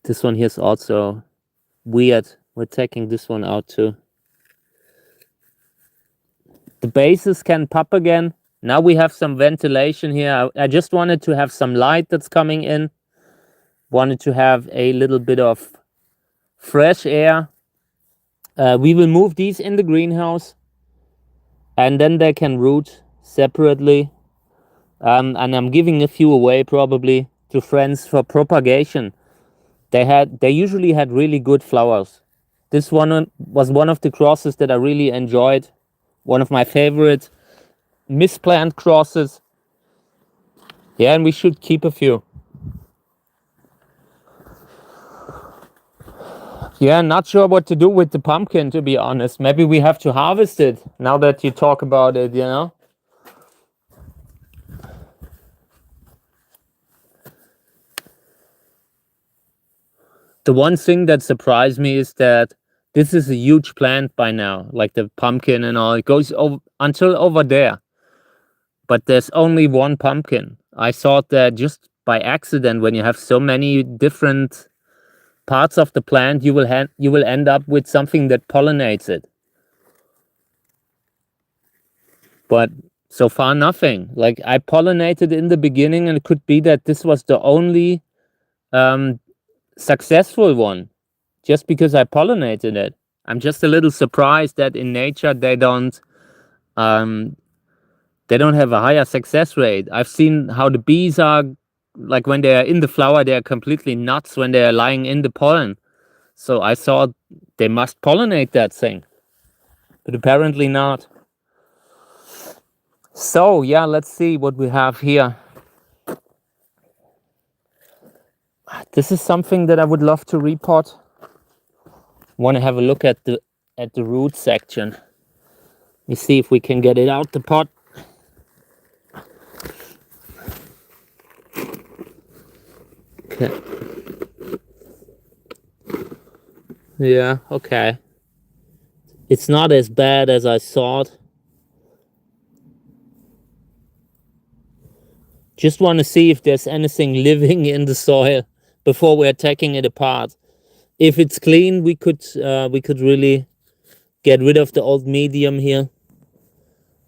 This one here is also weird. We're taking this one out too. The bases can pop again. Now we have some ventilation here. I just wanted to have some light that's coming in. Wanted to have a little bit of fresh air. We will move these in the greenhouse, and then they can root separately. And I'm giving a few away probably to friends for propagation. They usually had really good flowers. This one was one of the crosses that I really enjoyed. One of my favorite misplant crosses. Yeah, and we should keep a few. Yeah, not sure what to do with the pumpkin, to be honest. Maybe we have to harvest it now that you talk about it, you know? The one thing that surprised me is that this is a huge plant by now, like the pumpkin and all. It goes until over there. But there's only one pumpkin. I thought that just by accident, when you have so many different parts of the plant, you will end up with something that pollinates it. But so far, nothing. Like, I pollinated in the beginning, and it could be that this was the only successful one, just because I pollinated it. I'm just a little surprised that in nature they don't have a higher success rate. I've seen how the bees are, like when they are in the flower, they are completely nuts when they are lying in the pollen. So I thought they must pollinate that thing, but apparently not. So yeah, let's see what we have here. This is something that I would love to repot. Want to have a look at the root section. Let me see if we can get it out the pot. Okay. Yeah, okay. It's not as bad as I thought. Just want to see if there's anything living in the soil before we're taking it apart. If it's clean, we could really get rid of the old medium here.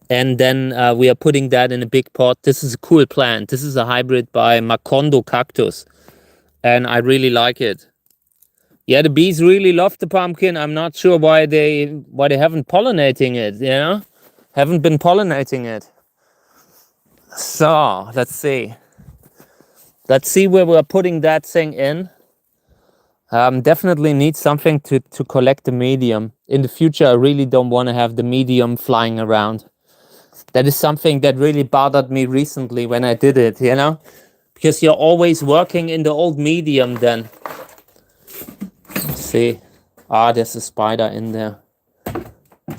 And then we are putting that in a big pot. This is a cool plant. This is a hybrid by Macondo Cactus. And I really like it. Yeah, the bees really love the pumpkin. I'm not sure why they haven't pollinating it, you know? Haven't been pollinating it. So, let's see. Let's see where we're putting that thing in. Definitely need something to collect the medium. In the future, I really don't want to have the medium flying around. That is something that really bothered me recently when I did it, you know? Because you're always working in the old medium then. Let's see. There's a spider in there.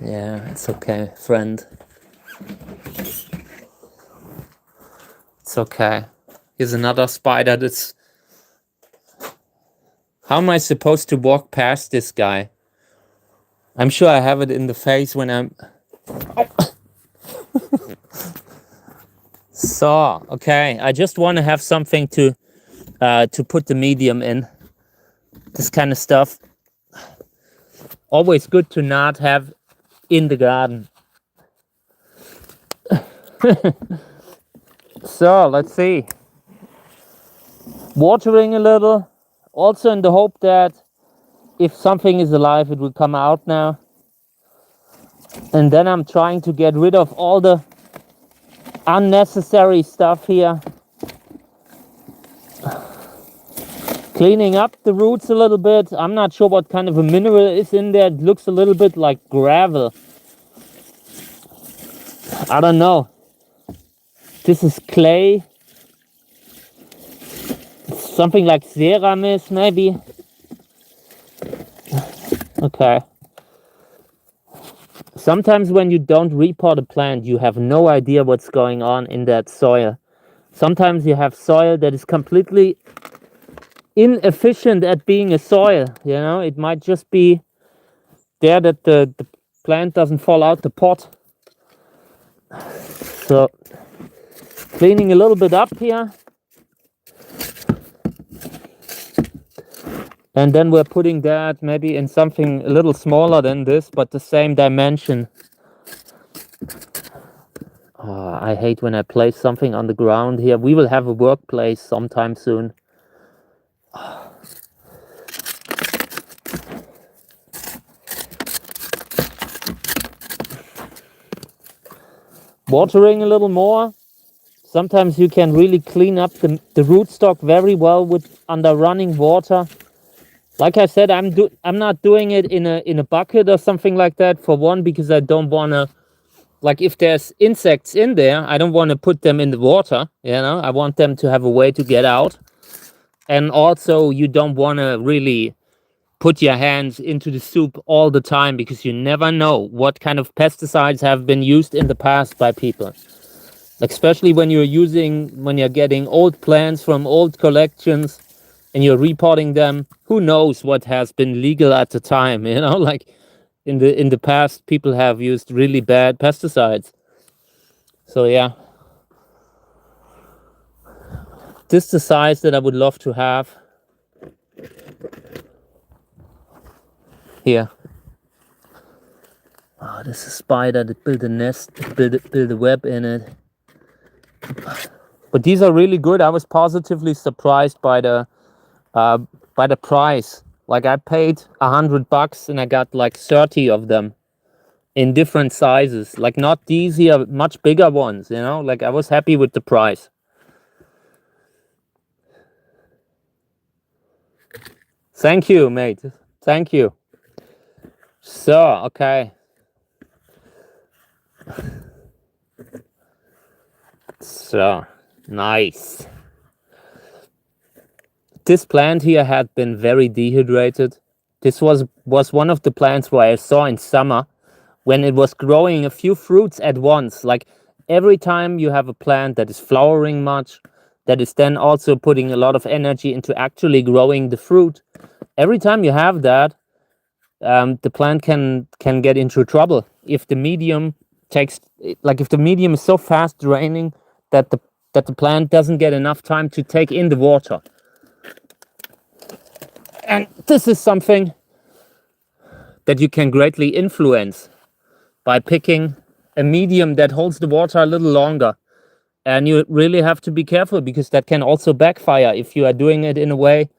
Yeah, it's okay, friend. It's okay. Here's another spider that's... How am I supposed to walk past this guy? I'm sure I have it in the face when I'm... Oh. So, okay, I just want to have something to put the medium in. This kind of stuff. Always good to not have in the garden. So, let's see. Watering a little. Also in the hope that if something is alive, it will come out now. And then I'm trying to get rid of all the unnecessary stuff here. Cleaning up the roots a little bit. I'm not sure what kind of a mineral is in there. It looks a little bit like gravel. I don't know. This is clay. Something like Ceramis, maybe. Okay. Sometimes when you don't repot a plant, you have no idea what's going on in that soil. Sometimes you have soil that is completely inefficient at being a soil, you know? It might just be there that the plant doesn't fall out the pot. So, cleaning a little bit up here. And then we're putting that maybe in something a little smaller than this, but the same dimension. Oh, I hate when I place something on the ground here. We will have a workplace sometime soon. Watering a little more. Sometimes you can really clean up the rootstock very well with under running water. Like I said, I'm not doing it in a bucket or something like that. For one, because I don't want to like if there's insects in there, I don't want to put them in the water, you know, I want them to have a way to get out. And also you don't want to really put your hands into the soup all the time, because you never know what kind of pesticides have been used in the past by people. Like especially when you're getting old plants from old collections and you're reporting them, who knows what has been legal at the time, you know, like in the past people have used really bad pesticides. So yeah, this is the size that I would love to have. Here. Oh, this is a spider that built a nest, built a web in it. But these are really good. I was positively surprised by the price. Like I paid $100 and I got like 30 of them in different sizes. Like not these here, much bigger ones, you know? Like I was happy with the price. Thank you, mate. Thank you. So, okay. So, nice. This plant here had been very dehydrated. This was one of the plants where I saw in summer when it was growing a few fruits at once. Like every time you have a plant that is flowering much, that is then also putting a lot of energy into actually growing the fruit. Every time you have that, the plant can get into trouble if the medium if the medium is so fast draining that the plant doesn't get enough time to take in the water. And this is something that you can greatly influence by picking a medium that holds the water a little longer. And you really have to be careful, because that can also backfire if you are doing it in a way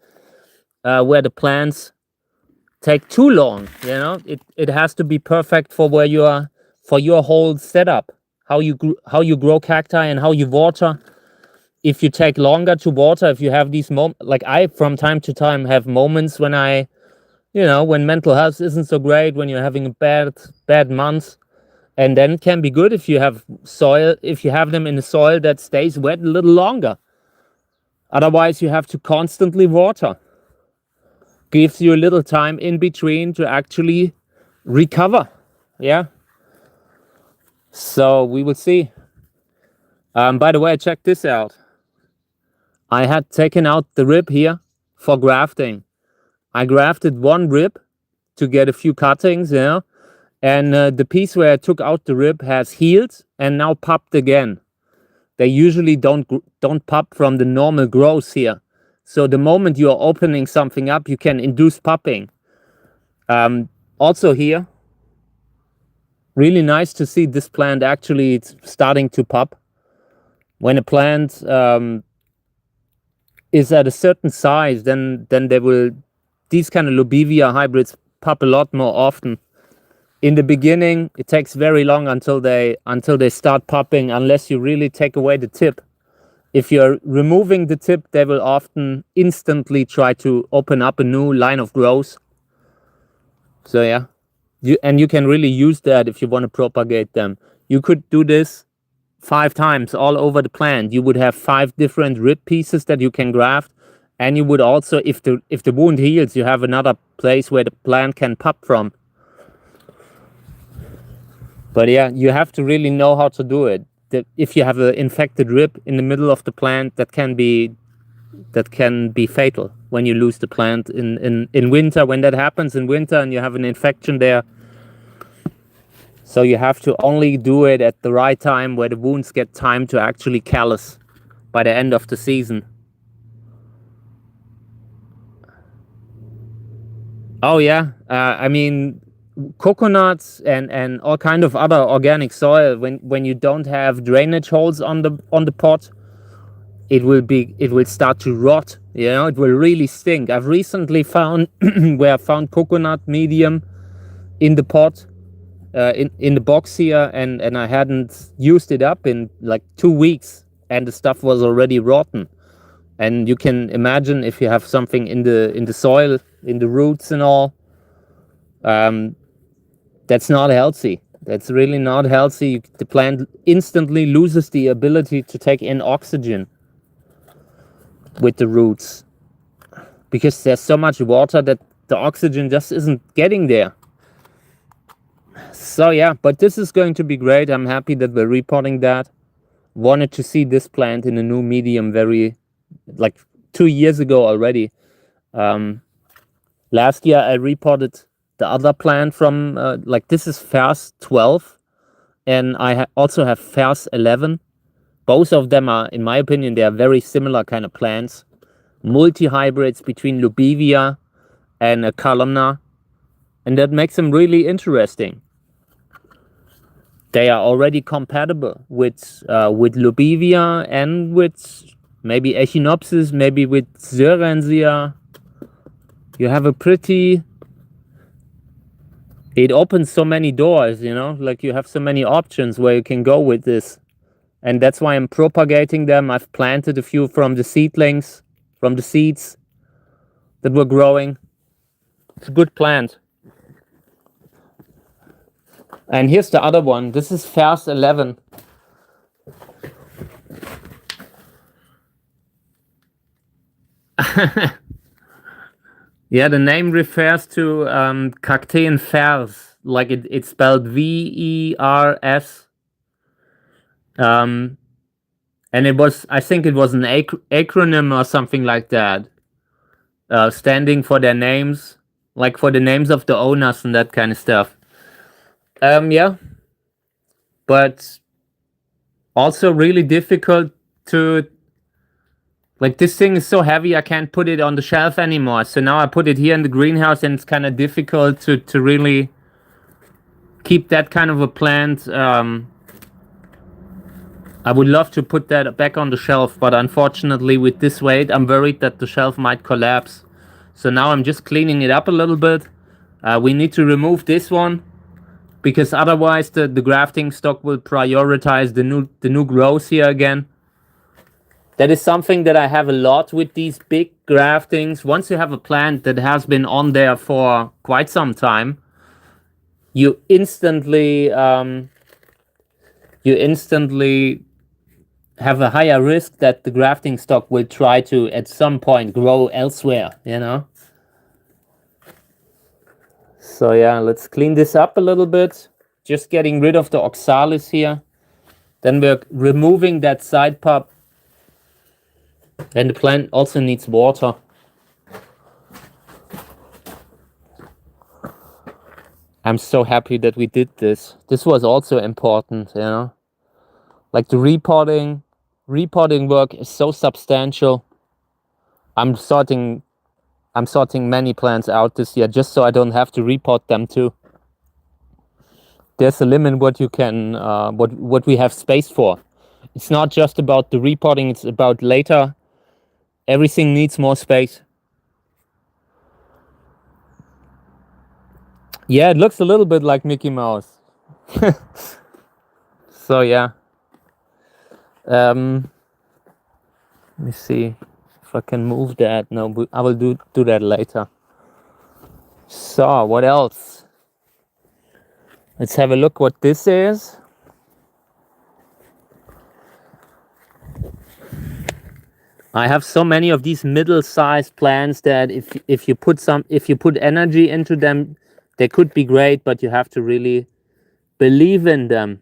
where the plants take too long. You know, it has to be perfect for where you are, for your whole setup, how you grow cacti and how you water. If you take longer to water, if you have these moments, like I from time to time have moments when when mental health isn't so great, when you're having a bad month, and then it can be good if you have them in the soil that stays wet a little longer. Otherwise, you have to constantly water. Gives you a little time in between to actually recover. Yeah. So we will see. By the way, check this out. I had taken out the rib here for grafting. I grafted one rib to get a few cuttings, and the piece where I took out the rib has healed and now popped again. They usually don't pop from the normal growth here. So the moment you are opening something up, you can induce popping. Also here, really nice to see this plant actually starting to pop. When a plant is at a certain size, then these kind of Lobivia hybrids pop a lot more often. In the beginning, it takes very long until they start popping, unless you really take away the tip. If you're removing the tip, they will often instantly try to open up a new line of growth. So yeah, you can really use that if you want to propagate them. You could do this 5 times all over the plant. You would have 5 different rib pieces that you can graft, and you would also, if the wound heals, you have another place where the plant can pop from. But yeah, you have to really know how to do it. If you have an infected rib in the middle of the plant, that can be fatal when you lose the plant in winter. When that happens in winter and you have an infection there, so you have to only do it at the right time where the wounds get time to actually callus by the end of the season. Oh yeah, I mean, coconuts and all kind of other organic soil, when you don't have drainage holes on the pot, it will start to rot. It will really stink. I've recently found where I found coconut medium in the pot, in the box here, and I hadn't used it up in like 2 weeks, and the stuff was already rotten. And you can imagine if you have something in the soil, in the roots and all, that's not healthy. That's really not healthy. The plant instantly loses the ability to take in oxygen with the roots because there's so much water that the oxygen just isn't getting there. So yeah, but this is going to be great. I'm happy that we're reporting that. Wanted to see this plant in a new medium like 2 years ago already. Last year I reported the other plant from like this is FERS 12 and I also have FERS 11. Both of them are, in my opinion, they are very similar kind of plants. Multi-hybrids between Lubivia and a columnar, and that makes them really interesting. They are already compatible with Lubivia and with maybe Echinopsis, maybe with Zoeransia. You have a pretty... It opens so many doors, you know, like you have so many options where you can go with this. And that's why I'm propagating them. I've planted a few from the seedlings, from the seeds that were growing. It's a good plant. And here's the other one. This is FERS 11. Yeah, the name refers to Cactean Vers, like it's spelled VERS. And it was, I think it was an acronym or something like that, standing for their names, like for the names of the owners and that kind of stuff. Yeah, but also really difficult to, like this thing is so heavy I can't put it on the shelf anymore. So now I put it here in the greenhouse and it's kind of difficult to really keep that kind of a plant. I would love to put that back on the shelf, but unfortunately with this weight, I'm worried that the shelf might collapse. So now I'm just cleaning it up a little bit. We need to remove this one because otherwise the grafting stock will prioritize the new growth here again. That is something that I have a lot with these big graftings. Once you have a plant that has been on there for quite some time, you instantly have a higher risk that the grafting stock will try to at some point grow elsewhere, you know. So yeah, let's clean this up a little bit. Just getting rid of the oxalis here. Then we're removing that side pop. And the plant also needs water. I'm so happy that we did this. This was also important, you know. Like the reporting work is so substantial. I'm sorting many plants out this year just so I don't have to report them too. There's a limit what you can what we have space for. It's not just about the reporting, it's about later. Everything needs more space. Yeah, it looks a little bit like Mickey Mouse. So yeah. Let me see if I can move that. No, I will do that later. So what else? Let's have a look what this is. I have so many of these middle-sized plants that if you put energy into them, they could be great, but you have to really believe in them.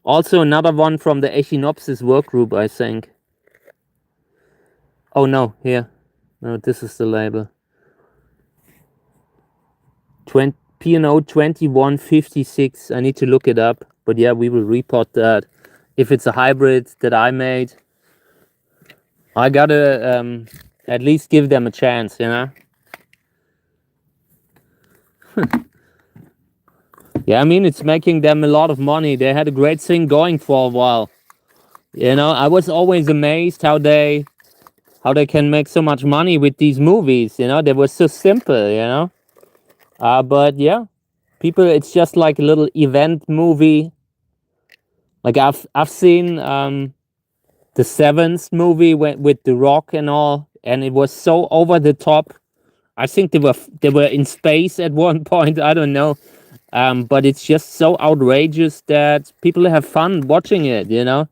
Also another one from the Echinopsis work group, I think. Oh no, here. No, this is the label. P&O 2156. I need to look it up, but yeah, we will report that. If it's a hybrid that I made, I gotta at least give them a chance, you know? Yeah, I mean, it's making them a lot of money. They had a great thing going for a while. You know, I was always amazed how they can make so much money with these movies, you know? They were so simple, you know? But yeah, people, it's just like a little event movie. Like I've seen the Seventh movie with The Rock and all, and it was so over the top. I think they were in space at one point. I don't know. but it's just so outrageous that people have fun watching it, you know.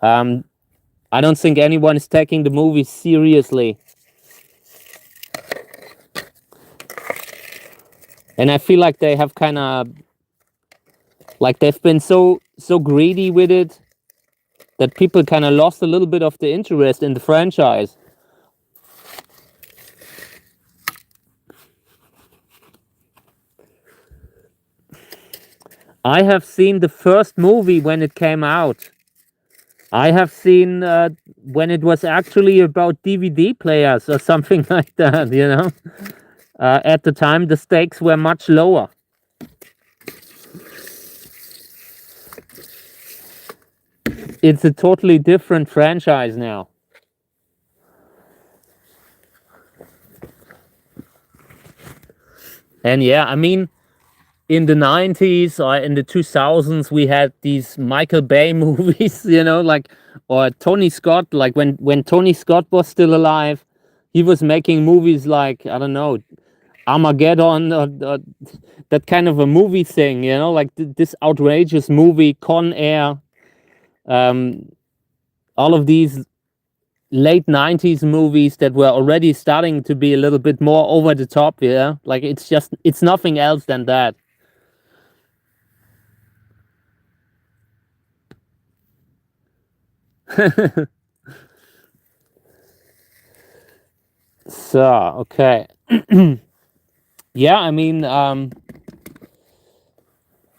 I don't think anyone is taking the movie seriously. And I feel like they have kind of, like they've been so greedy with it that people kind of lost a little bit of the interest in the franchise. I have seen the first movie when it came out. I have seen when it was actually about DVD players or something like that, you know. At the time, the stakes were much lower. It's a totally different franchise now. And yeah, I mean, in the 90s or in the 2000s, we had these Michael Bay movies, you know, like, or Tony Scott, like when Tony Scott was still alive, he was making movies like, I don't know, Armageddon or that kind of a movie thing, you know, like this outrageous movie, Con Air, all of these late 90s movies that were already starting to be a little bit more over the top, yeah, like it's nothing else than that. So okay. Yeah, I mean,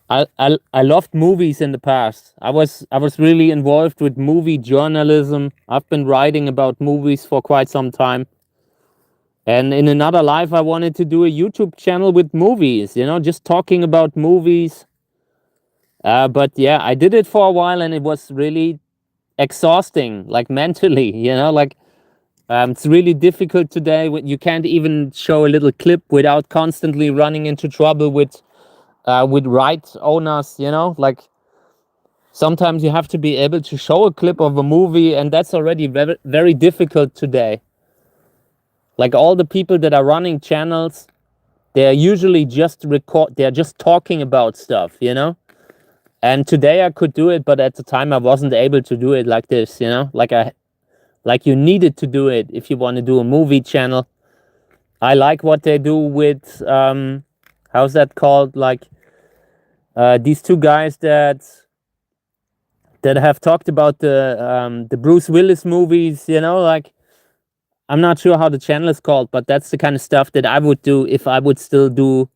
I loved movies in the past. I was really involved with movie journalism. I've been writing about movies for quite some time. And in another life, I wanted to do a YouTube channel with movies, you know, just talking about movies. But yeah, I did it for a while and it was really exhausting, like mentally, you know, like it's really difficult today. You can't even show a little clip without constantly running into trouble with rights owners, you know, like sometimes you have to be able to show a clip of a movie and that's already very, very difficult today. Like all the people that are running channels, they're usually just they're just talking about stuff, you know. And today I could do it, but at the time I wasn't able to do it like this, you know, like you needed to do it if you want to do a movie channel. I like what they do with how's that called, like these two guys that have talked about the Bruce Willis movies, you know, like I'm not sure how the channel is called, but that's the kind of stuff that I would do if I would still do,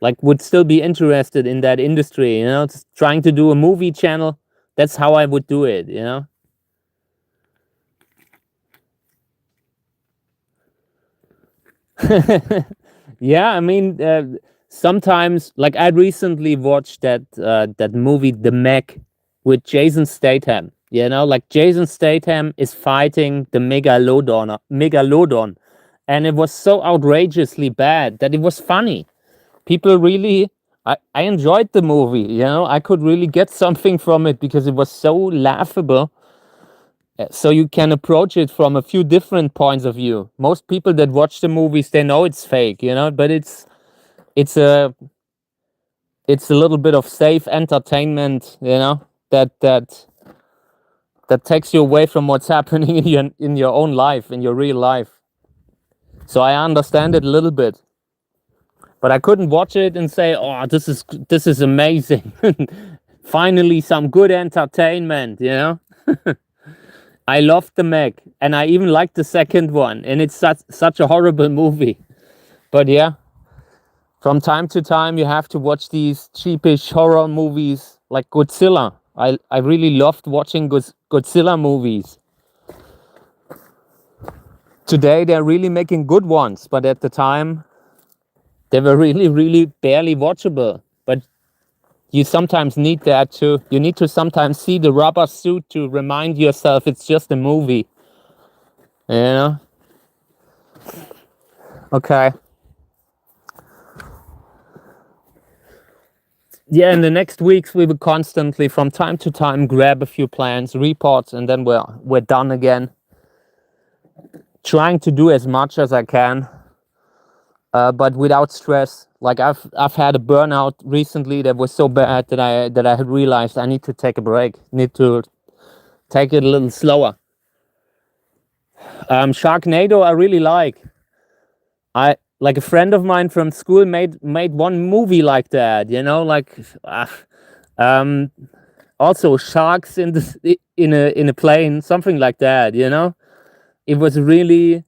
like, would still be interested in that industry, you know, just trying to do a movie channel. That's how I would do it, you know. Yeah, I mean, sometimes, like I recently watched that movie, The Meg, with Jason Statham. You know, like Jason Statham is fighting the megalodon, and it was so outrageously bad that it was funny. People really, I enjoyed the movie. You know, I could really get something from it because it was so laughable. So you can approach it from a few different points of view. Most people that watch the movies, they know it's fake, you know, but it's a little bit of safe entertainment, you know, that takes you away from what's happening in your own life, in your real life. So I understand it a little bit, but I couldn't watch it and say, "Oh, this is amazing! Finally, some good entertainment," you know. I loved The Meg, and I even liked the second one, and it's such a horrible movie. But yeah, from time to time, you have to watch these cheapish horror movies like Godzilla. I really loved watching Godzilla movies. Today, they're really making good ones, but at the time, they were really, really barely watchable. But you sometimes need that too. You need to sometimes see the rubber suit to remind yourself it's just a movie. You know? Okay. Yeah, in the next weeks we will constantly, from time to time, grab a few plans, reports, and then we're done again. Trying to do as much as I can. but without stress. Like I've had a burnout recently that was so bad that I had realized I need to take a break, need to take it a little slower. Sharknado I really like. I like a friend of mine from school made one movie like that, you know, like also sharks in a plane, something like that, you know. It was really,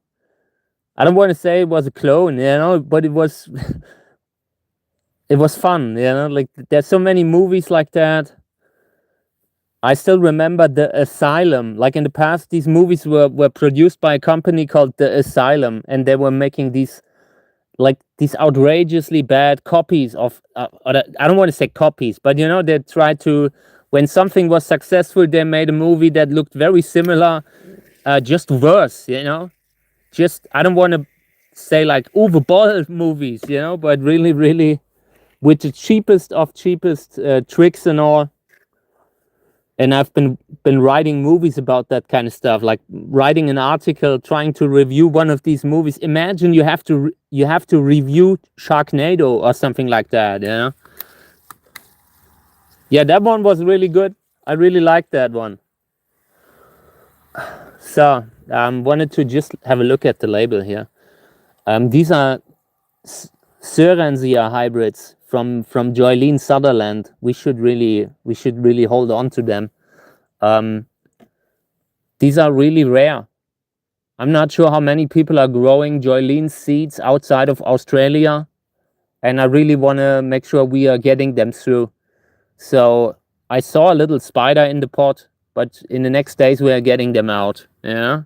I don't want to say it was a clone, you know, but it was it was fun, you know. Like there's so many movies like that. I still remember The Asylum. Like in the past, these movies were produced by a company called The Asylum, and they were making these outrageously bad copies of I don't want to say copies, but you know, they tried to, when something was successful, they made a movie that looked very similar, just worse, you know. Just, I don't want to say like Uwe Boll movies, you know, but really, really with the cheapest of cheapest tricks and all. And I've been writing movies about that kind of stuff, like writing an article trying to review one of these movies. Imagine you have to review Sharknado or something like that, you know. Yeah, that one was really good. I really liked that one. So wanted to just have a look at the label here. These are Sörensia hybrids from Joylene Sutherland. We should really hold on to them. These are really rare. I'm not sure how many people are growing Joylene seeds outside of Australia, and I really want to make sure we are getting them through. So I saw a little spider in the pot, but in the next days we are getting them out. Yeah.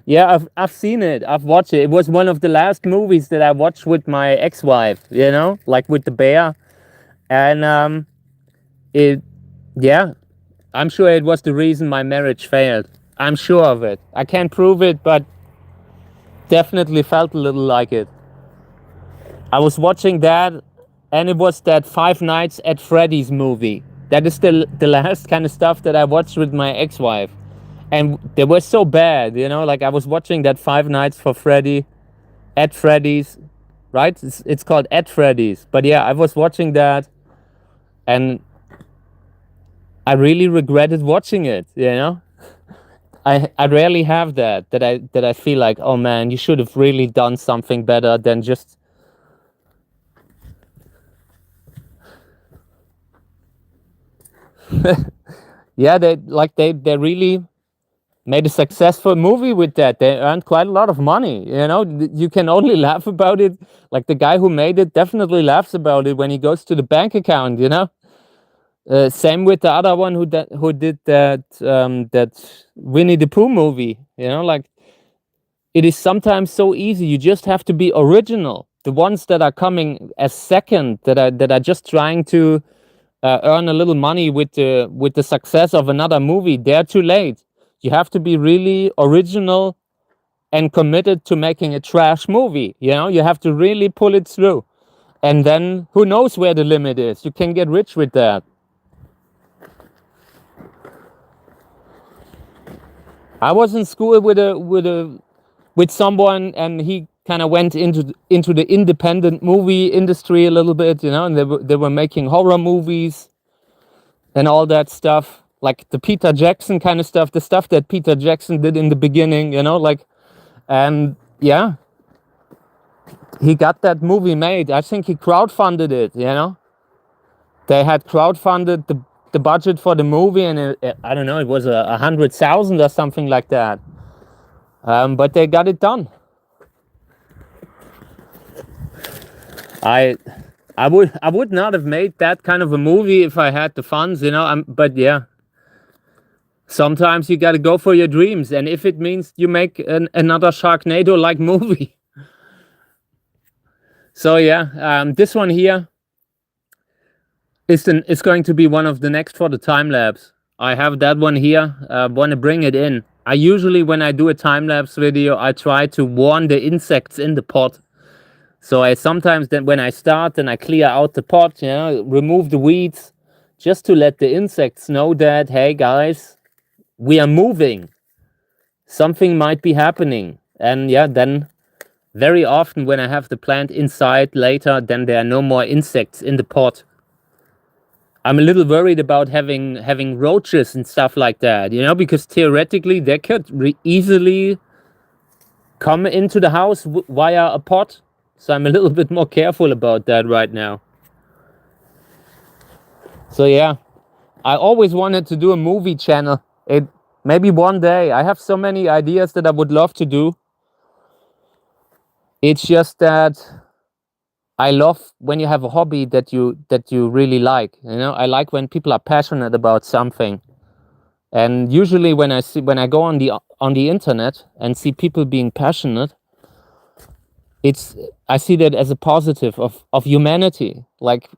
Yeah, I've seen it. I've watched it. It was one of the last movies that I watched with my ex-wife, you know, like with the bear. And yeah, I'm sure it was the reason my marriage failed. I'm sure of it. I can't prove it, but definitely felt a little like it. I was watching that, and it was that Five Nights at Freddy's movie. That is the last kind of stuff that I watched with my ex-wife. And they were so bad, you know, like I was watching that Five Nights at Freddy's, right? It's called At Freddy's. But yeah, I was watching that, and I really regretted watching it, you know? I rarely have that I feel like, oh man, you should have really done something better than just yeah, they really made a successful movie with that. They earned quite a lot of money, you know. You can only laugh about it. Like the guy who made it definitely laughs about it when he goes to the bank account, you know. Same with the other one who did that that Winnie the Pooh movie, you know. Like it is sometimes so easy. You just have to be original. The ones that are coming as second, that are just trying to earn a little money with the success of another movie, they're too late. You have to be really original and committed to making a trash movie. You know, you have to really pull it through. And then who knows where the limit is? You can get rich with that. I was in school with someone, and he kind of went into the independent movie industry a little bit, you know, and they were making horror movies and all that stuff, like the Peter Jackson kind of stuff, the stuff that Peter Jackson did in the beginning, you know, like, and yeah, he got that movie made. I think he crowdfunded it, you know. They had crowdfunded the budget for the movie, and I don't know, it was 100,000 or something like that. But they got it done. I would not have made that kind of a movie if I had the funds, you know. But yeah, sometimes you got to go for your dreams, and if it means you make another Sharknado-like movie. So yeah, this one here is going to be one of the next for the time lapse. I have that one here. Want to bring it in. I usually, when I do a time lapse video, I try to warn the insects in the pot. So I sometimes then when I start, then I clear out the pot, you know, remove the weeds, just to let the insects know that, hey guys, we are moving. something might be happening. And yeah, then very often when I have the plant inside later, then there are no more insects in the pot. I'm a little worried about having roaches and stuff like that, you know, because theoretically they could easily come into the house via a pot. So I'm a little bit more careful about that right now. So yeah, I always wanted to do a movie channel. Maybe one day. I have so many ideas that I would love to do. It's just that I love when you have a hobby that you really like. You know, I like when people are passionate about something. And usually when I go on the internet and see people being passionate, I see that as a positive of humanity. Like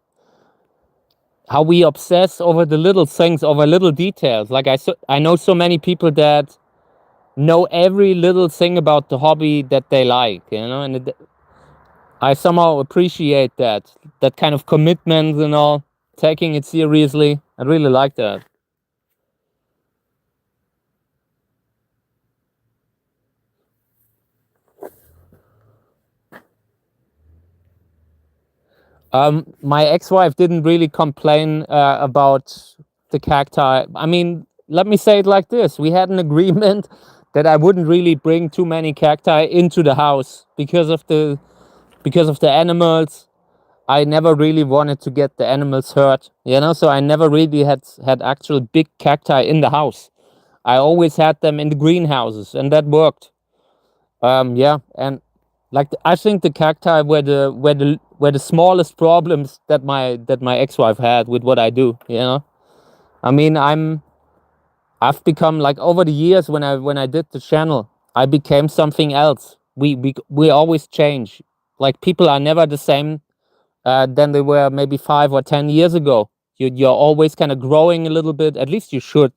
how we obsess over the little things, over little details. Like I know so many people that know every little thing about the hobby that they like, you know, and I somehow appreciate that kind of commitment and all, taking it seriously. I really like that. My ex-wife didn't really complain about the cacti. I mean, let me say it like this: we had an agreement that I wouldn't really bring too many cacti into the house because of the animals. I never really wanted to get the animals hurt, you know. So I never really had actual big cacti in the house. I always had them in the greenhouses, and that worked. Yeah, and like I think the cacti were the smallest problems that my ex-wife had with what I do. You know, I mean, I've become, like, over the years when I did the channel, I became something else. We always change. Like, people are never the same than they were maybe 5 or 10 years ago. You're always kind of growing a little bit. At least you should.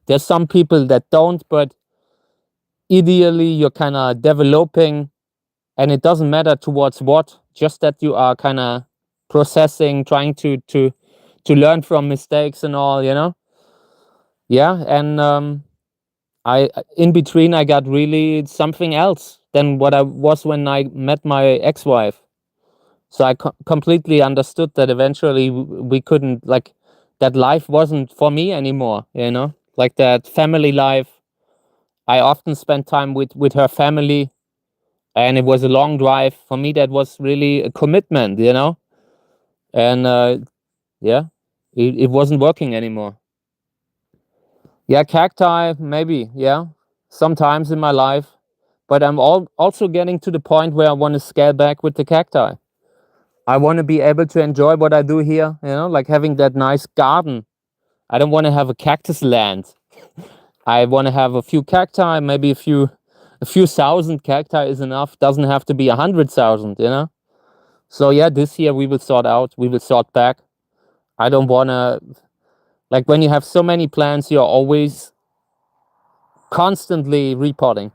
There's some people that don't, but ideally you're kind of developing, and it doesn't matter towards what, just that you are kind of processing, trying to learn from mistakes and all, you know. Yeah, and I in between I got really something else than what I was when I met my ex-wife. So I completely understood that eventually we couldn't, like, that life wasn't for me anymore, you know, like that family life. I often spent time with her family, and it was a long drive for me. That was really a commitment, you know. And yeah, it wasn't working anymore. Yeah, cacti, maybe, yeah, sometimes in my life, but I'm also getting to the point where I want to scale back with the cacti. I want to be able to enjoy what I do here, you know, like having that nice garden. I don't want to have a cactus land. I want to have a few cacti, maybe a few thousand cacti is enough. Doesn't have to be 100,000, you know. So yeah, this year we will sort back. I don't want to, like, when you have so many plants, you're always constantly repotting.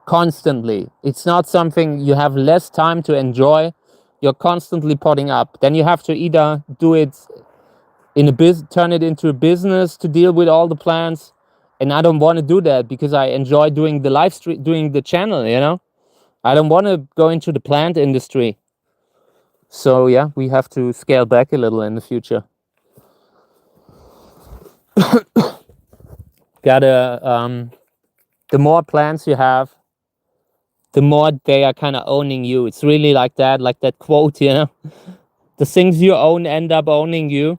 Constantly. It's not something you have less time to enjoy. You're constantly potting up. Then you have to either do it turn it into a business to deal with all the plants. And I don't want to do that because I enjoy doing the live stream, doing the channel, you know. I don't want to go into the plant industry. So yeah, we have to scale back a little in the future. Gotta the more plants you have, the more they are kind of owning you. It's really like that quote, you know. The things you own end up owning you.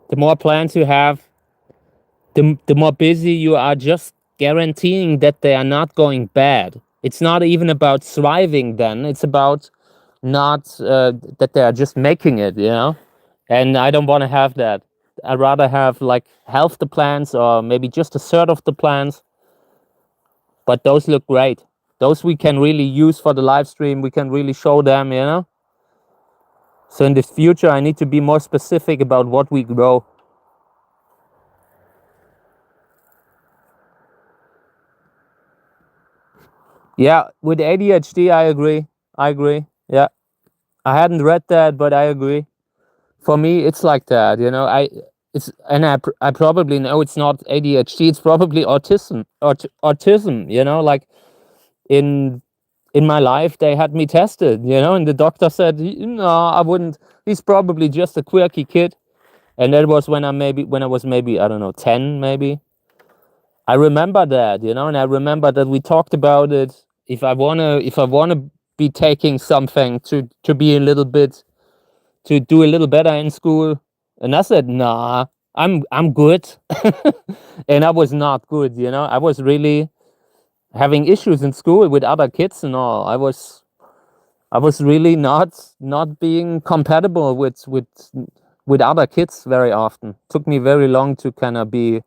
The more plants you have, the more busy you are, just guaranteeing that they are not going bad. It's not even about thriving then. It's about not that they are just making it, you know. And I don't want to have that. I'd rather have, like, half the plants or maybe just a third of the plants. But those look great. Those we can really use for the live stream. We can really show them, you know. So in the future, I need to be more specific about what we grow. Yeah, with ADHD, I agree. I agree. Yeah, I hadn't read that, but I agree. For me, it's like that, you know. and I probably know it's not ADHD. It's probably autism. Autism. You know, like in my life they had me tested. You know, and the doctor said, no, I wouldn't. He's probably just a quirky kid. And that was when I was maybe, I don't know, 10 maybe. I remember that, you know, and I remember that we talked about it. If I wanna be taking something to be a little bit, to do a little better in school, and I said, nah, I'm good. And I was not good, you know. I was really having issues in school with other kids and all. I was really not being compatible with other kids very often. Took me very long to kind of be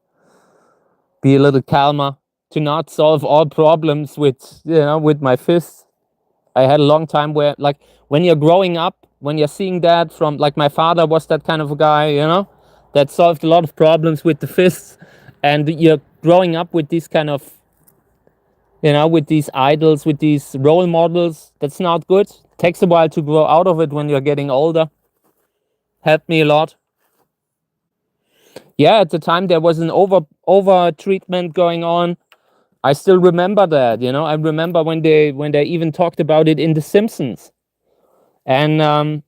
a little calmer, to not solve all problems with, you know, with my fists. I had a long time where, like, when you're growing up, when you're seeing that from, like, my father was that kind of a guy, you know, that solved a lot of problems with the fists, and you're growing up with these kind of, you know, with these idols, with these role models. That's not good. Takes a while to grow out of it when you're getting older. Helped me a lot. Yeah, at the time there was an over treatment going on. I still remember that, you know. I remember when they even talked about it in The Simpsons, and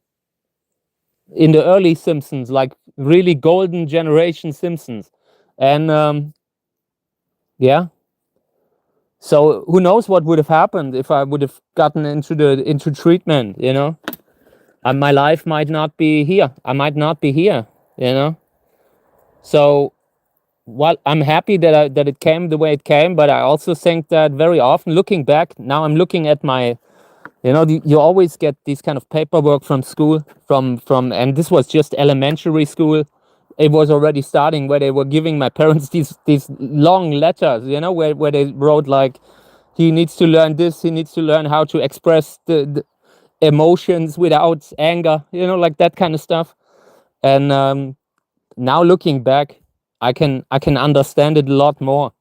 in the early Simpsons, like really golden generation Simpsons, and yeah. So who knows what would have happened if I would have gotten into treatment, you know? And my life might not be here. I might not be here, you know. So, well, I'm happy that it came the way it came, but I also think that very often, looking back, now I'm looking at my, you know, you always get these kind of paperwork from school, and this was just elementary school. It was already starting where they were giving my parents these long letters, you know, where they wrote like, he needs to learn this, he needs to learn how to express the emotions without anger, you know, like that kind of stuff. And now looking back, I can understand it a lot more.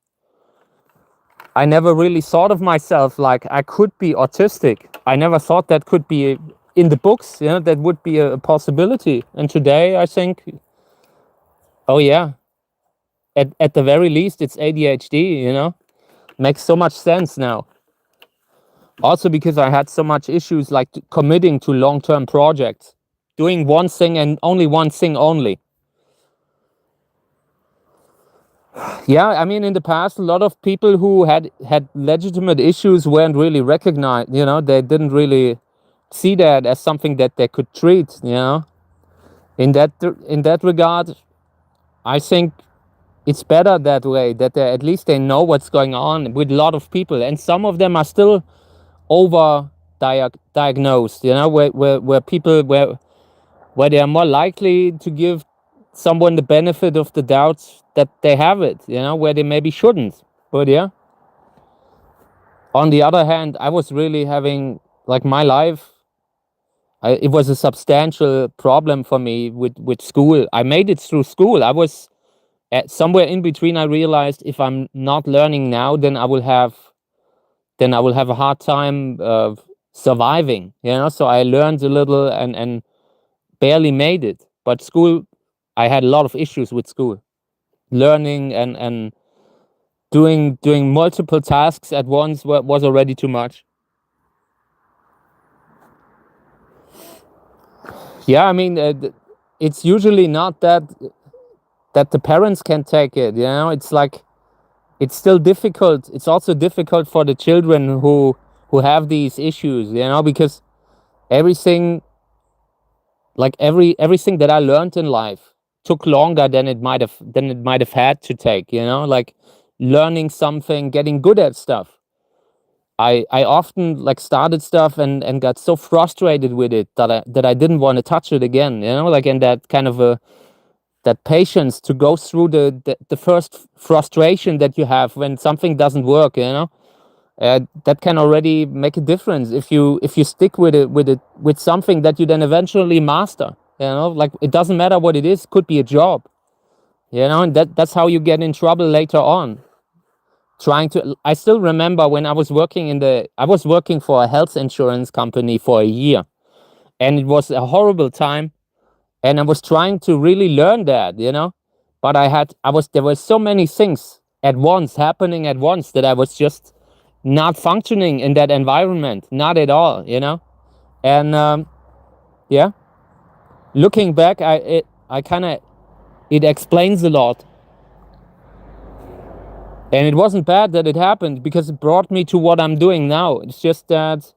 I never really thought of myself like I could be autistic. I never thought that could be in the books, you know, that would be a possibility. And today I think, oh yeah, at the very least it's ADHD, you know. Makes so much sense now. Also because I had so much issues like committing to long-term projects, doing one thing and only one thing only. Yeah, I mean, in the past, a lot of people who had legitimate issues weren't really recognized, you know. They didn't really see that as something that they could treat, you know. In that regard, I think it's better that way, that they, at least they know what's going on with a lot of people, and some of them are still over diagnosed, you know, where people where they are more likely to give someone the benefit of the doubt that they have it, you know, where they maybe shouldn't. But yeah, on the other hand, I was really having, like, my life, it was a substantial problem for me with school. I made it through school. I was at somewhere in between. I realized if I'm not learning now, then I will have a hard time surviving, you know. So I learned a little and barely made it. But school, I had a lot of issues with school, learning and doing multiple tasks at once was already too much. Yeah, I mean, it's usually not that the parents can take it, you know. It's like, it's still difficult. It's also difficult for the children who have these issues, you know, because everything, like everything that I learned in life took longer than it might have had to take, you know, like learning something, getting good at stuff. I often like started stuff and got so frustrated with it that I didn't want to touch it again, you know, like, in that kind of that patience to go through the first frustration that you have when something doesn't work, you know. That can already make a difference if you stick with it with something that you then eventually master, you know. Like, it doesn't matter what it is, could be a job, you know, and that's how you get in trouble later on. I still remember when I was working for a health insurance company for a year, and it was a horrible time, and I was trying to really learn that, you know. but there were so many things at once happening at once that I was just not functioning in that environment, not at all, you know. And yeah, looking back, it explains a lot. And it wasn't bad that it happened, because it brought me to what I'm doing now. It's just that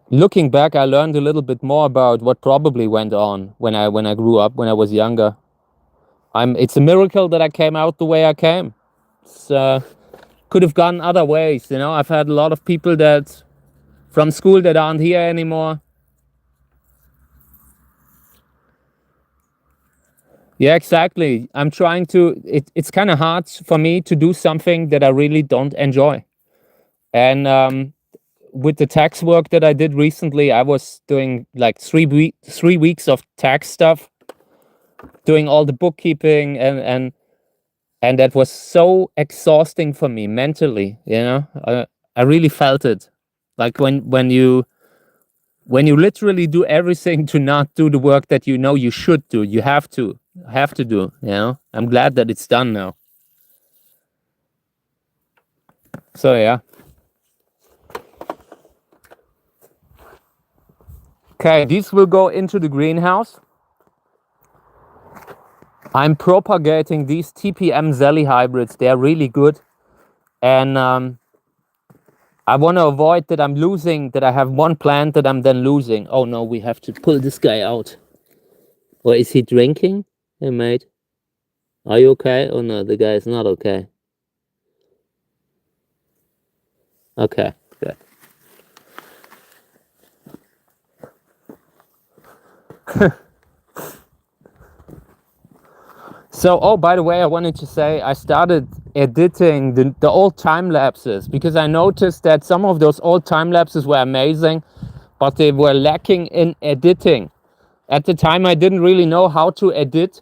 looking back, I learned a little bit more about what probably went on when I grew up, when I was younger. It's a miracle that I came out the way I came. Could have gone other ways, you know. I've had a lot of people that from school that aren't here anymore. Yeah, exactly. I'm trying to, it's kind of hard for me to do something that I really don't enjoy. And with the tax work that I did recently, I was doing like 3 weeks of tax stuff, doing all the bookkeeping, and that was so exhausting for me mentally, you know. I really felt it. Like when you literally do everything to not do the work that you know you should do, you have to do, you know. I'm glad that it's done now. So yeah. Okay, these will go into the greenhouse. I'm propagating these TPM Zelly hybrids. They're really good. And I want to avoid that I have one plant that I'm then losing. Oh no, we have to pull this guy out. Or is he drinking? Hey mate, are you okay? Oh no, the guy is not okay. Okay, good. So, oh, by the way, I wanted to say I started editing the old time lapses, because I noticed that some of those old time lapses were amazing, but they were lacking in editing. At the time, I didn't really know how to edit.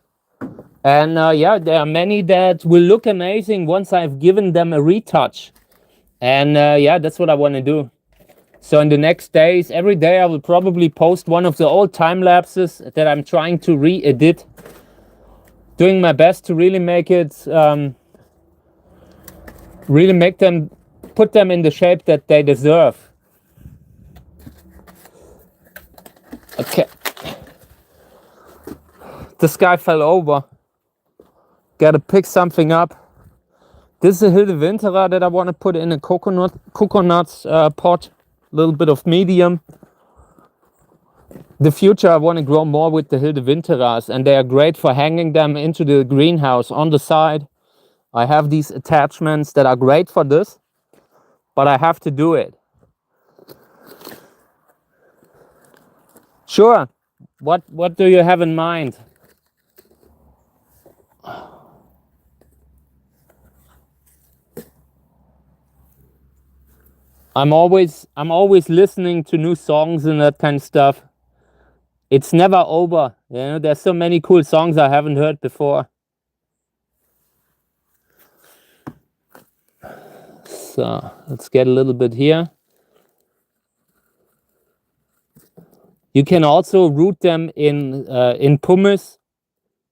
And yeah, there are many that will look amazing once I've given them a retouch. And yeah, that's what I want to do. So in the next days, every day I will probably post one of the old time lapses that I'm trying to re-edit. Doing my best to really make it, put them in the shape that they deserve. Okay. This guy fell over. Gotta pick something up. This is a Hilde Winterer that I want to put in a coconut pot. A little bit of medium. The future, I want to grow more with the Hilde Winterers, and they are great for hanging them into the greenhouse on the side. I have these attachments that are great for this, but I have to do it. Sure. What do you have in mind? I'm always listening to new songs and that kind of stuff. It's never over, you know. There's so many cool songs I haven't heard before. So let's get a little bit here. You can also root them in pumice,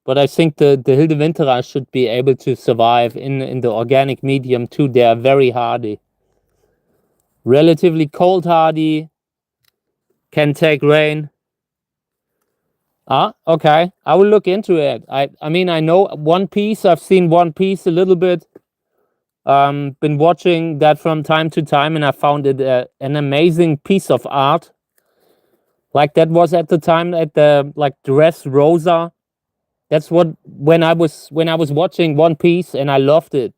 but I think the Hilde Winterer should be able to survive in the organic medium too. They are very hardy, relatively cold hardy, can take rain. Okay, I will look into it. I mean, I know One Piece. I've seen One Piece a little bit. Been watching that from time to time, and I found it an amazing piece of art. Like that was at the time at the Dress Rosa. That's what when I was watching One Piece, and I loved it.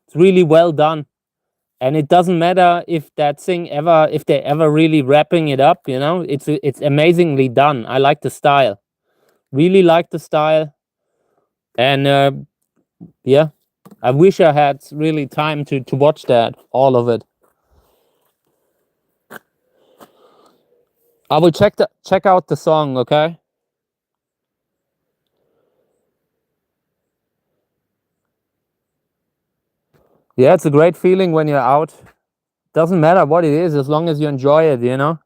It's really well done, and it doesn't matter if they're ever really wrapping it up. You know, it's amazingly done. I like the style. Really like the style, and yeah, I wish I had really time to watch that, all of it. I will check out the song, okay? Yeah, it's a great feeling when you're out. Doesn't matter what it is, as long as you enjoy it, you know?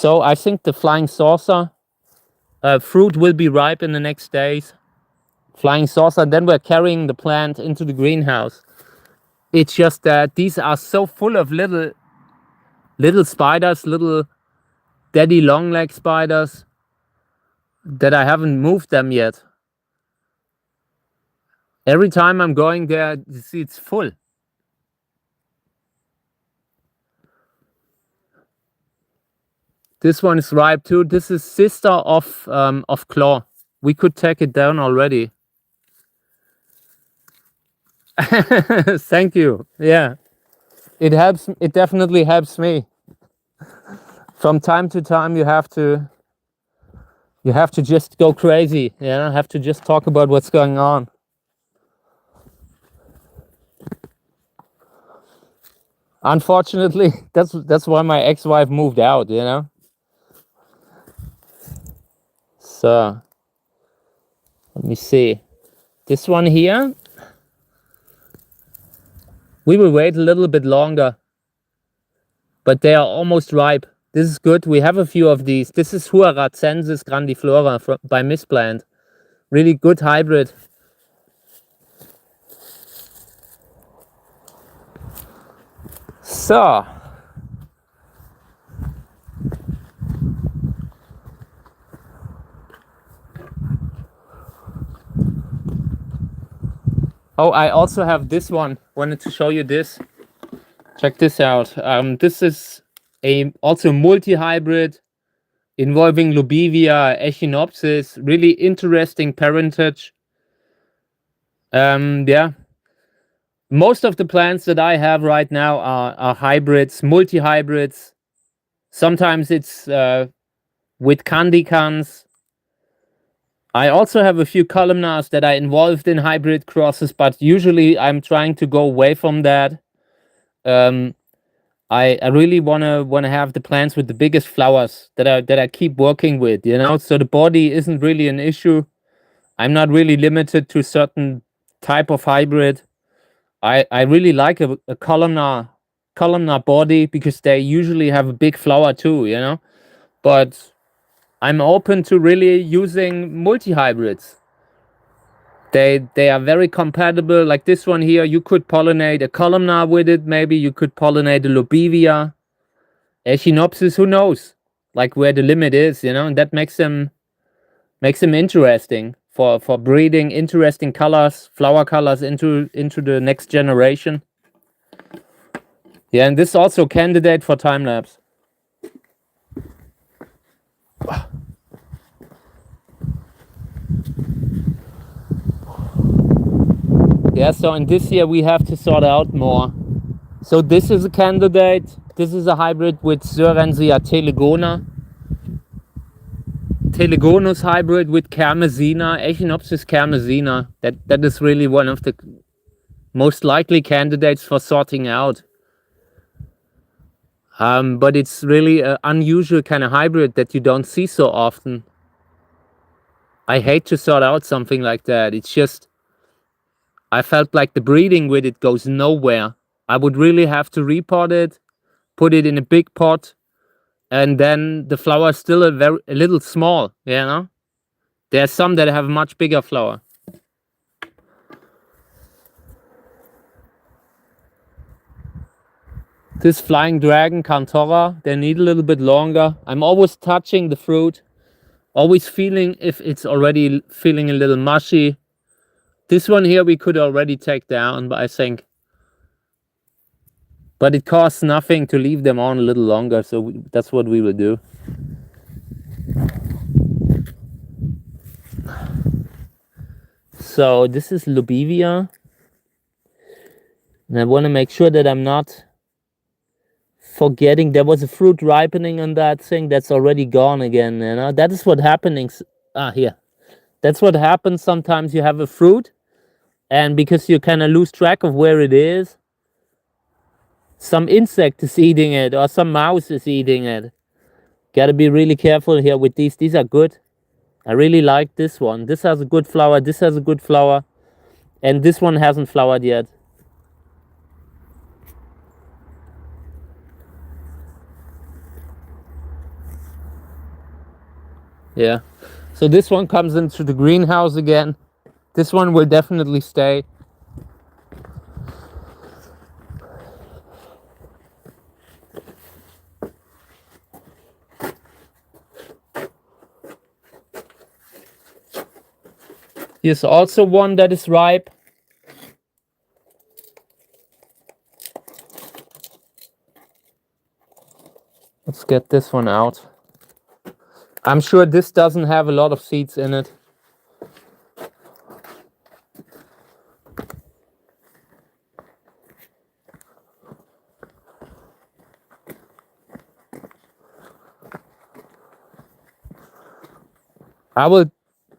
So I think the flying saucer fruit will be ripe in the next days. Flying saucer, then we're carrying the plant into the greenhouse. It's just that these are so full of little spiders, little daddy long leg spiders, that I haven't moved them yet. Every time I'm going there, you see it's full. This one is ripe too. This is sister of claw. We could take it down already. Thank you. Yeah, it helps. It definitely helps me. From time to time, you have to just go crazy. Yeah, have to just talk about what's going on. Unfortunately, that's why my ex-wife moved out. You know. So let me see. This one here, we will wait a little bit longer, but they are almost ripe. This is good. We have a few of these. This is Huaracensis grandiflora by Misplant. Really good hybrid. So, oh, I also have this one. Wanted to show you this. Check this out. This is also multi-hybrid involving Lobivia, Echinopsis. Really interesting parentage. Yeah. Most of the plants that I have right now are hybrids, multi-hybrids. Sometimes it's with candicans. I also have a few columnars that are involved in hybrid crosses, but usually I'm trying to go away from that. I really wanna have the plants with the biggest flowers that I keep working with, you know. So the body isn't really an issue. I'm not really limited to a certain type of hybrid. I really like a columnar body because they usually have a big flower too, you know. But I'm open to really using multi-hybrids. They are very compatible. Like this one here, you could pollinate a columnar with it. Maybe you could pollinate a Lobivia, Echinopsis. Who knows? Like where the limit is, you know. And that makes them interesting for breeding interesting colors, flower colors into the next generation. Yeah, and this is also candidate for time lapse. Yeah, so in this year we have to sort out more. So this is a candidate. This is a hybrid with Sorensia telegona. Telegonus hybrid with Kermesina, Echinopsis kermesina. That is really one of the most likely candidates for sorting out. But it's really an unusual kind of hybrid that you don't see so often. I hate to sort out something like that. It's just, I felt like the breeding with it goes nowhere. I would really have to repot it, put it in a big pot, and then the flower is still a little small, you know? There's some that have a much bigger flower. This flying dragon, Cantora, they need a little bit longer. I'm always touching the fruit, always feeling if it's already feeling a little mushy. This one here we could already take down, but I think. But it costs nothing to leave them on a little longer, so that's what we will do. So this is Lobivia. And I want to make sure that I'm not forgetting. There was a fruit ripening on that thing that's already gone again, you know. That is what happening. Here. That's what happens sometimes. You have a fruit, and because you kind of lose track of where it is, some insect is eating it or some mouse is eating it. Gotta be really careful here with these. These are good. I really like this one. This has a good flower. This has a good flower. And this one hasn't flowered yet. Yeah. So this one comes into the greenhouse again. This one will definitely stay. Here's also one that is ripe. Let's get this one out. I'm sure this doesn't have a lot of seeds in it. I will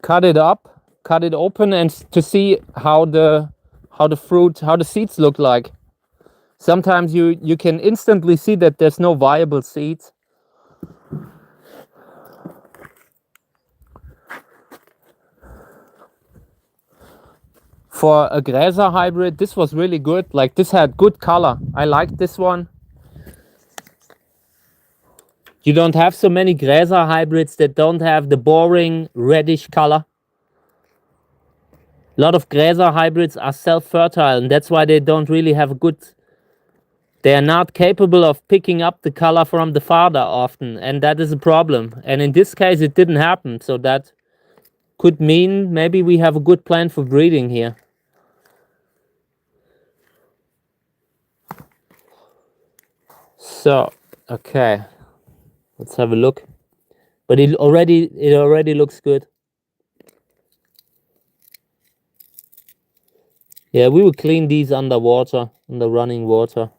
cut it up, cut it open, and to see how the seeds look like. Sometimes you can instantly see that there's no viable seeds. For a Gräser hybrid, this was really good. Like, this had good color. I liked this one. You don't have so many Gräser hybrids that don't have the boring reddish color. A lot of Gräser hybrids are self-fertile, and that's why they don't really have a good... They are not capable of picking up the color from the father often, and that is a problem. And in this case, it didn't happen, so that could mean maybe we have a good plan for breeding here. So, okay, let's have a look. But it already looks good. Yeah, we will clean these underwater, in the running water.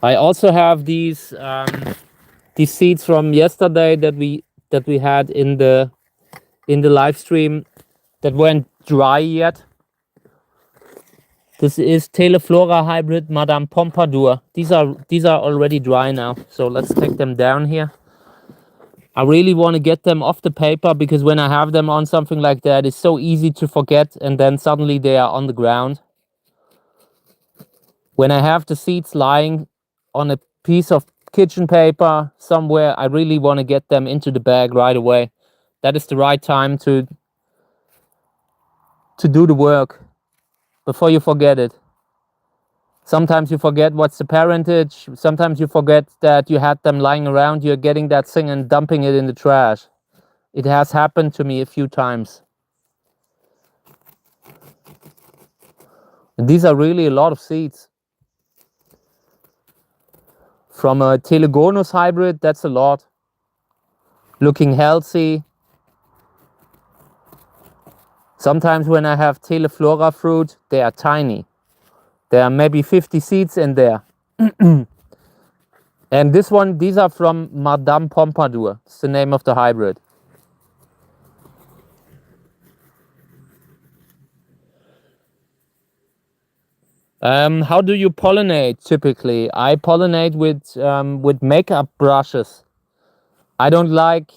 I also have these seeds from yesterday that we had in the live stream that weren't dry yet. This is Teleflora hybrid Madame Pompadour. These are already dry now, so let's take them down here. I really want to get them off the paper, because when I have them on something like that, it's so easy to forget, and then suddenly they are on the ground. When I have the seeds lying on a piece of kitchen paper somewhere, I really want to get them into the bag right away. That is the right time to do the work before you forget it. Sometimes you forget what's the parentage. Sometimes you forget that you had them lying around. You're getting that thing and dumping it in the trash. It has happened to me a few times. And these are really a lot of seeds. From a Telegonus hybrid, that's a lot. Looking healthy. Sometimes when I have Teleflora fruit, they are tiny. There are maybe 50 seeds in there. And these are from Madame Pompadour. It's the name of the hybrid. How do you pollinate typically? I pollinate with makeup brushes. I don't like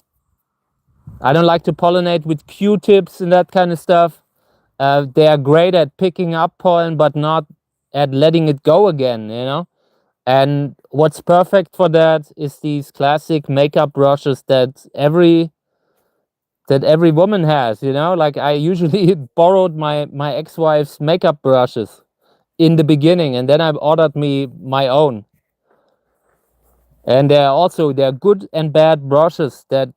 to pollinate with Q-tips and that kind of stuff. They are great at picking up pollen, but not at letting it go again, you know? And what's perfect for that is these classic makeup brushes that every woman has, you know? Like, I usually borrowed my ex-wife's makeup brushes in the beginning, and then I ordered me my own. And there are good and bad brushes that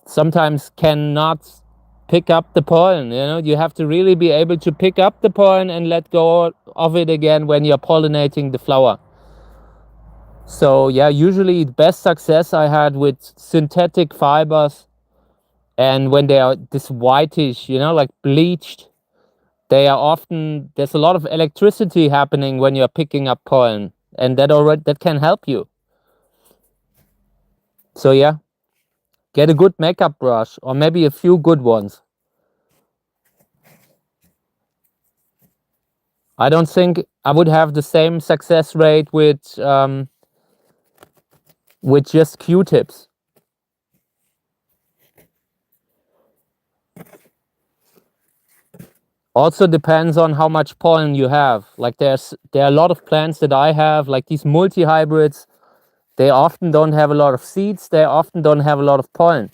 sometimes cannot pick up the pollen. You know, you have to really be able to pick up the pollen and let go of it again when you're pollinating the flower. So yeah, usually the best success I had with synthetic fibers, and when they are this whitish, you know, like bleached, they are often, there's a lot of electricity happening when you're picking up pollen, and that can help you. So yeah, get a good makeup brush, or maybe a few good ones. I don't think I would have the same success rate with just Q-tips. Also depends on how much pollen you have. Like there are a lot of plants that I have, like these multi-hybrids. They often don't have a lot of seeds. They often don't have a lot of pollen.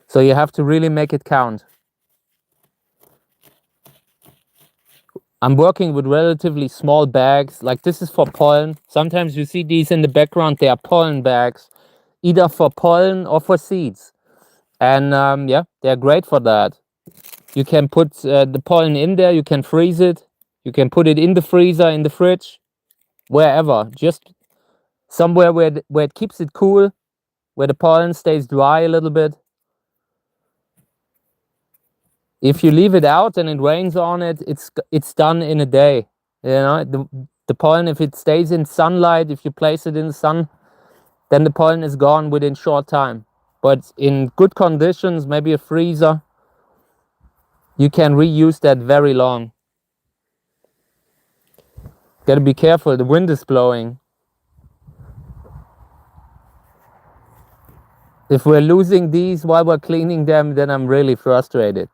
So you have to really make it count. I'm working with relatively small bags. Like this is for pollen. Sometimes you see these in the background. They are pollen bags, either for pollen or for seeds. And yeah, they're great for that. You can put the pollen in there. You can freeze it. You can put it in the freezer, in the fridge, wherever. Just somewhere where it keeps it cool, where the pollen stays dry a little bit. If you leave it out and it rains on it, it's done in a day. You know, the pollen, if it stays in sunlight, if you place it in the sun, then the pollen is gone within short time. But in good conditions, maybe a freezer, you can reuse that very long. Gotta be careful, the wind is blowing. If we're losing these while we're cleaning them, then I'm really frustrated.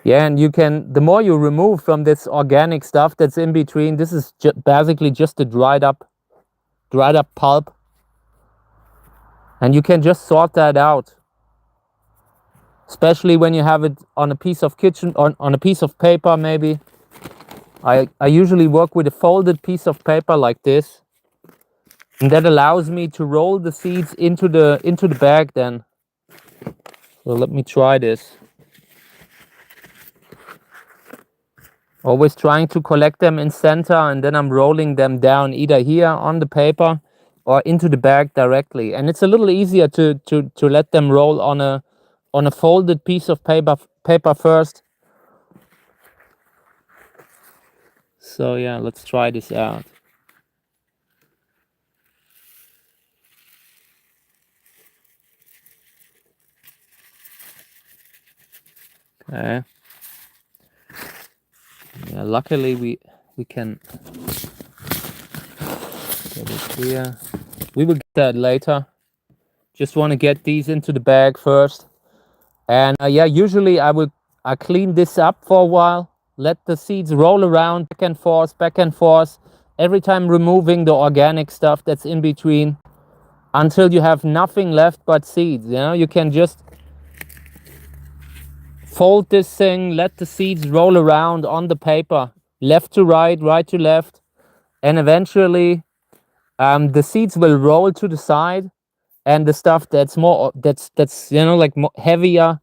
Yeah, and you can, the more you remove from this organic stuff that's in between, this is basically just a dried up pulp. And you can just sort that out. Especially when you have it on a piece of on a piece of paper maybe. I usually work with a folded piece of paper like this. And that allows me to roll the seeds into the bag then. So let me try this. Always trying to collect them in center, and then I'm rolling them down either here on the paper or into the bag directly. And it's a little easier to let them roll on a folded piece of paper first. So yeah, let's try this out. Okay. Yeah, luckily we can get it here. We will get that later. Just want to get these into the bag first. And yeah, usually I clean this up for a while, let the seeds roll around back and forth, every time removing the organic stuff that's in between until you have nothing left but seeds. You know, you can just fold this thing, let the seeds roll around on the paper, left to right, right to left, and eventually the seeds will roll to the side, and the stuff that's you know, like more heavier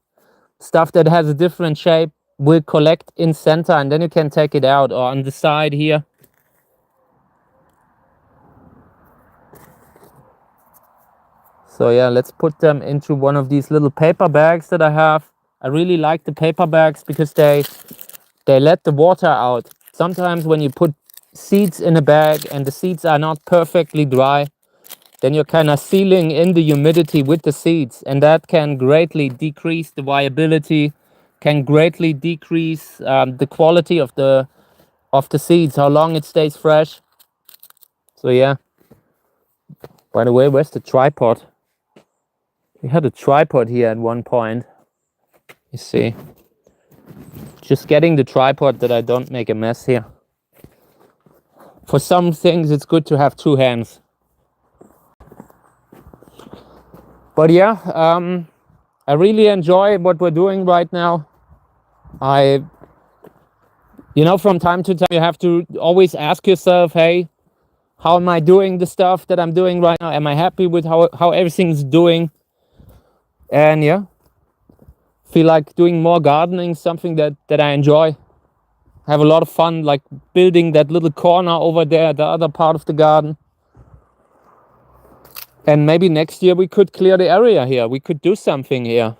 stuff that has a different shape will collect in center, and then you can take it out, or on the side here. So yeah, let's put them into one of these little paper bags that I have. I really like the paper bags because they let the water out. Sometimes when you put seeds in a bag and the seeds are not perfectly dry, then you're kind of sealing in the humidity with the seeds, and that can greatly decrease the viability, can greatly decrease the quality of the seeds, how long it stays fresh. So yeah. By the way, where's the tripod? We had a tripod here at one point. You see. Just getting the tripod that I don't make a mess here. For some things, it's good to have two hands. But yeah, I really enjoy what we're doing right now. You know, from time to time, you have to always ask yourself, hey, how am I doing the stuff that I'm doing right now? Am I happy with how everything's doing? And yeah, feel like doing more gardening, something that I enjoy. Have a lot of fun, like building that little corner over there, the other part of the garden. And maybe next year we could clear the area here. We could do something here.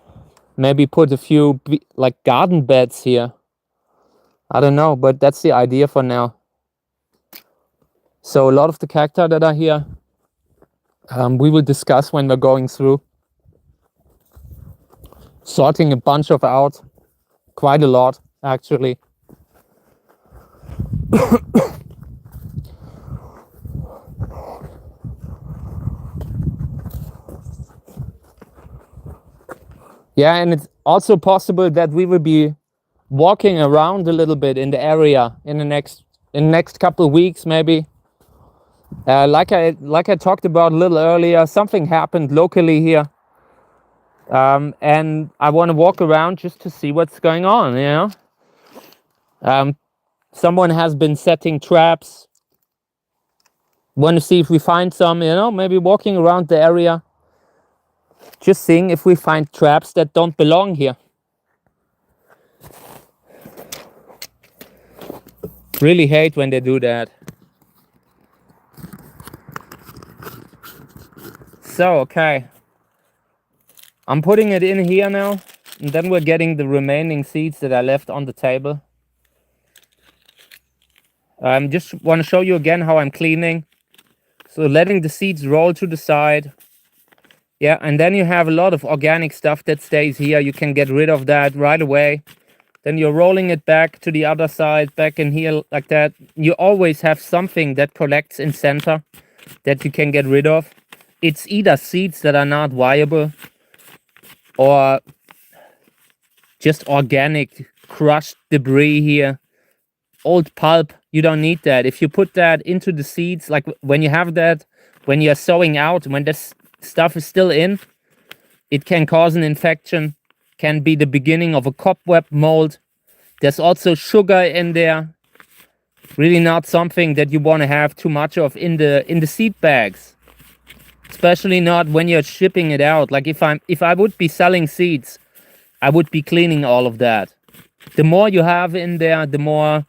Maybe put a few like garden beds here. I don't know, but that's the idea for now. So a lot of the cacti that are here, we will discuss when we're going through. Sorting a bunch of out, quite a lot actually. Yeah, and it's also possible that we will be walking around a little bit in the area in the next couple of weeks, maybe. Like I talked about a little earlier, something happened locally here, and I want to walk around just to see what's going on. Someone has been setting traps. Want to see if we find some. Maybe walking around the area, just seeing if we find traps that don't belong here. Really hate when they do that. So, okay. I'm putting it in here now, and then we're getting the remaining seeds that I left on the table. Just want to show you again how I'm cleaning. So letting the seeds roll to the side. Yeah, and then you have a lot of organic stuff that stays here. You can get rid of that right away. Then you're rolling it back to the other side, back in here like that. You always have something that collects in center that you can get rid of. It's either seeds that are not viable or just organic crushed debris here. Old pulp, you don't need that. If you put that into the seeds, like when you have that, when you're sowing out, when this stuff is still in, it can cause an infection, can be the beginning of a cobweb mold. There's also sugar in there. Really not something that you want to have too much of in the seed bags. Especially not when you're shipping it out. Like if I would be selling seeds, I would be cleaning all of that. The more you have in there, the more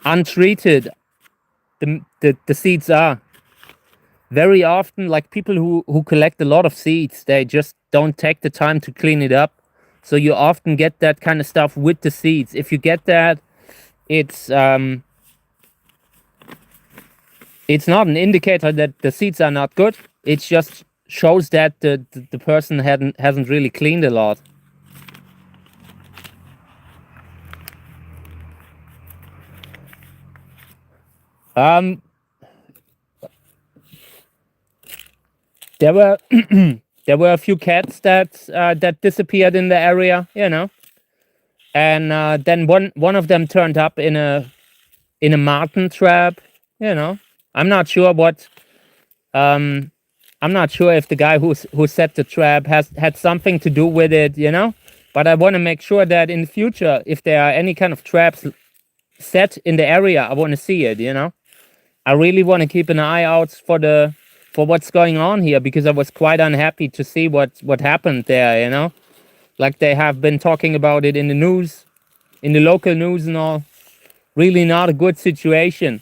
untreated the seeds are. Very often, like people who collect a lot of seeds, they just don't take the time to clean it up. So you often get that kind of stuff with the seeds. If you get that, it's not an indicator that the seeds are not good. It just shows that the person hasn't really cleaned a lot. There were there were a few cats that disappeared in the area, and then one of them turned up in a marten trap. I'm not sure what. I'm not sure if the guy who set the trap had something to do with it, But I want to make sure that in the future, if there are any kind of traps set in the area, I want to see it, I really want to keep an eye out for what's going on here, because I was quite unhappy to see what happened there, Like they have been talking about it in the news, in the local news and all. Really not a good situation.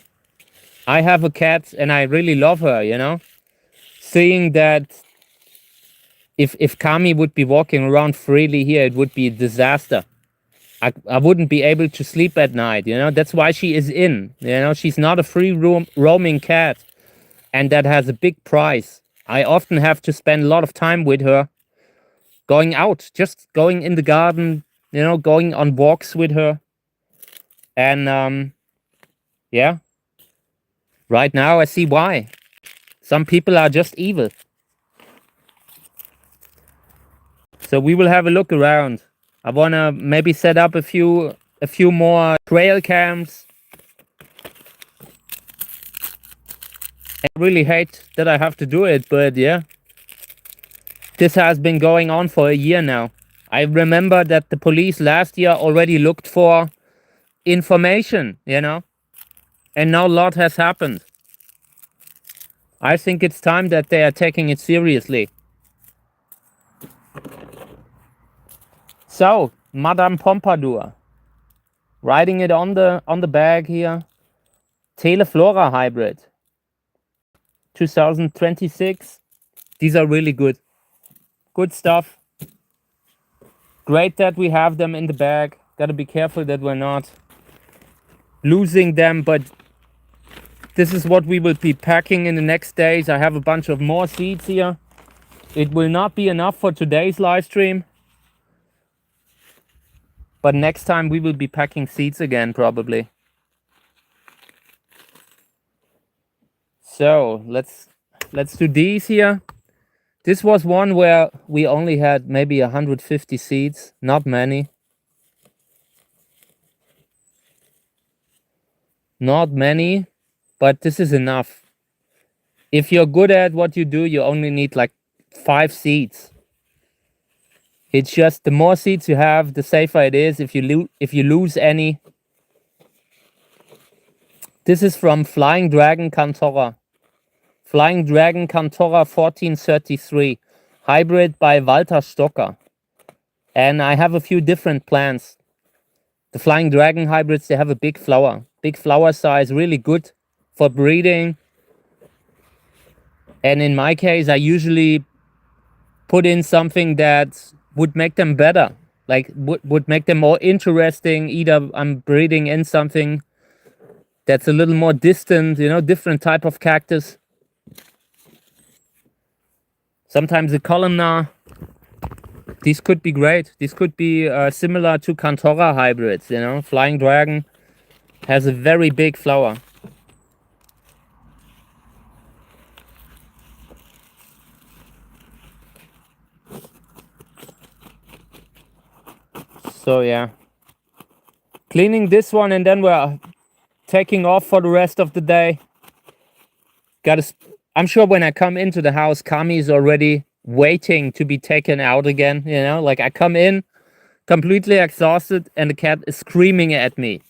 I have a cat and I really love her, Seeing that if Kami would be walking around freely here, it would be a disaster. I wouldn't be able to sleep at night, That's why she is in, She's not a free roaming cat. And that has a big price. I often have to spend a lot of time with her. Going out, just going in the garden, going on walks with her. And yeah. Right now I see why. Some people are just evil. So we will have a look around. I wanna maybe set up a few more trail cams. I really hate that I have to do it, but yeah. This has been going on for a year now. I remember that the police last year already looked for information, And now a lot has happened. I think it's time that they are taking it seriously. So, Madame Pompadour. Writing it on the bag here. Teleflora hybrid. 2026. These are really good. Good stuff. Great that we have them in the bag. Gotta be careful that we're not losing them, but this is what we will be packing in the next days. I have a bunch of more seeds here. It will not be enough for today's live stream, but next time we will be packing seeds again, probably. So let's do these here. This was one where we only had maybe 150 seeds, not many. Not many, but this is enough. If you're good at what you do, you only need like 5 seeds. It's just the more seeds you have, the safer it is. If you lose any. This is from Flying Dragon Cantora. Flying Dragon Cantora 1433. Hybrid by Walter Stocker. And I have a few different plants. The Flying Dragon hybrids, they have a big flower. Big flower size, really good for breeding. And in my case, I usually put in something that would make them better. Like, would make them more interesting. Either I'm breeding in something that's a little more distant, you know, different type of cactus. Sometimes a columnar. These could be great. These could be similar to Cantora hybrids, you know. Flying Dragon has a very big flower. So yeah, cleaning this one, and then we're taking off for the rest of the day. I'm sure when I come into the house, Kami is already waiting to be taken out again, you know. Like, I come in completely exhausted and the cat is screaming at me.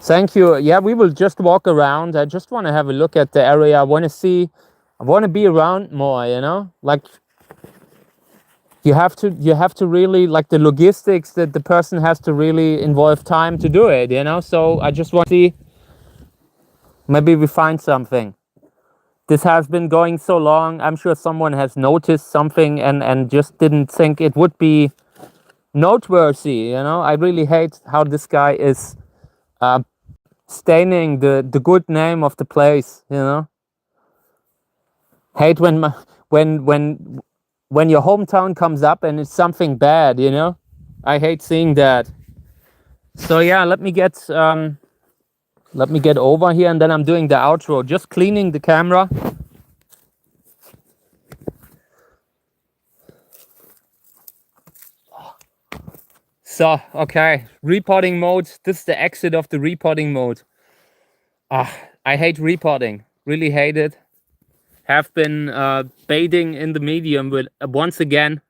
Thank you. Yeah, we will just walk around. I just want to have a look at the area. I want to be around more, you know. Like, you have to really, like, the logistics, that the person has to really involve time to do it, you know. So I just want to see, maybe we find something. This has been going so long. I'm sure someone has noticed something and just didn't think it would be noteworthy, you know. I really hate how this guy is staining the good name of the place, you know. Hate when your hometown comes up and it's something bad, you know. I hate seeing that. So yeah, let me get over here, and then I'm doing the outro, just cleaning the camera. So, okay, repotting mode. This is the exit of the repotting mode. I hate repotting. Really hate it. Have been baiting in the medium with once again.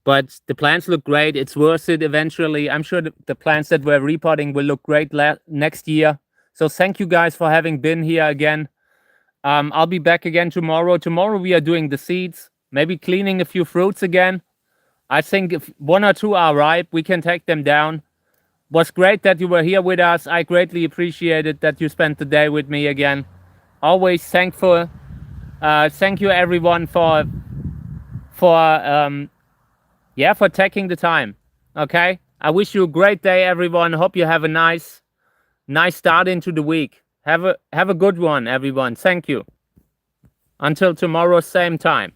But the plants look great. It's worth it eventually. I'm sure the plants that we're repotting will look great next year. So thank you guys for having been here again. I'll be back again tomorrow. Tomorrow we are doing the seeds. Maybe cleaning a few fruits again. I think if 1 or 2 are ripe, we can take them down. Was great that you were here with us. I greatly appreciated that you spent the day with me again. Always thankful. Thank you everyone for taking the time. Okay, I wish you a great day, everyone. Hope you have a nice start into the week. Have a good one, everyone. Thank you. Until tomorrow, same time.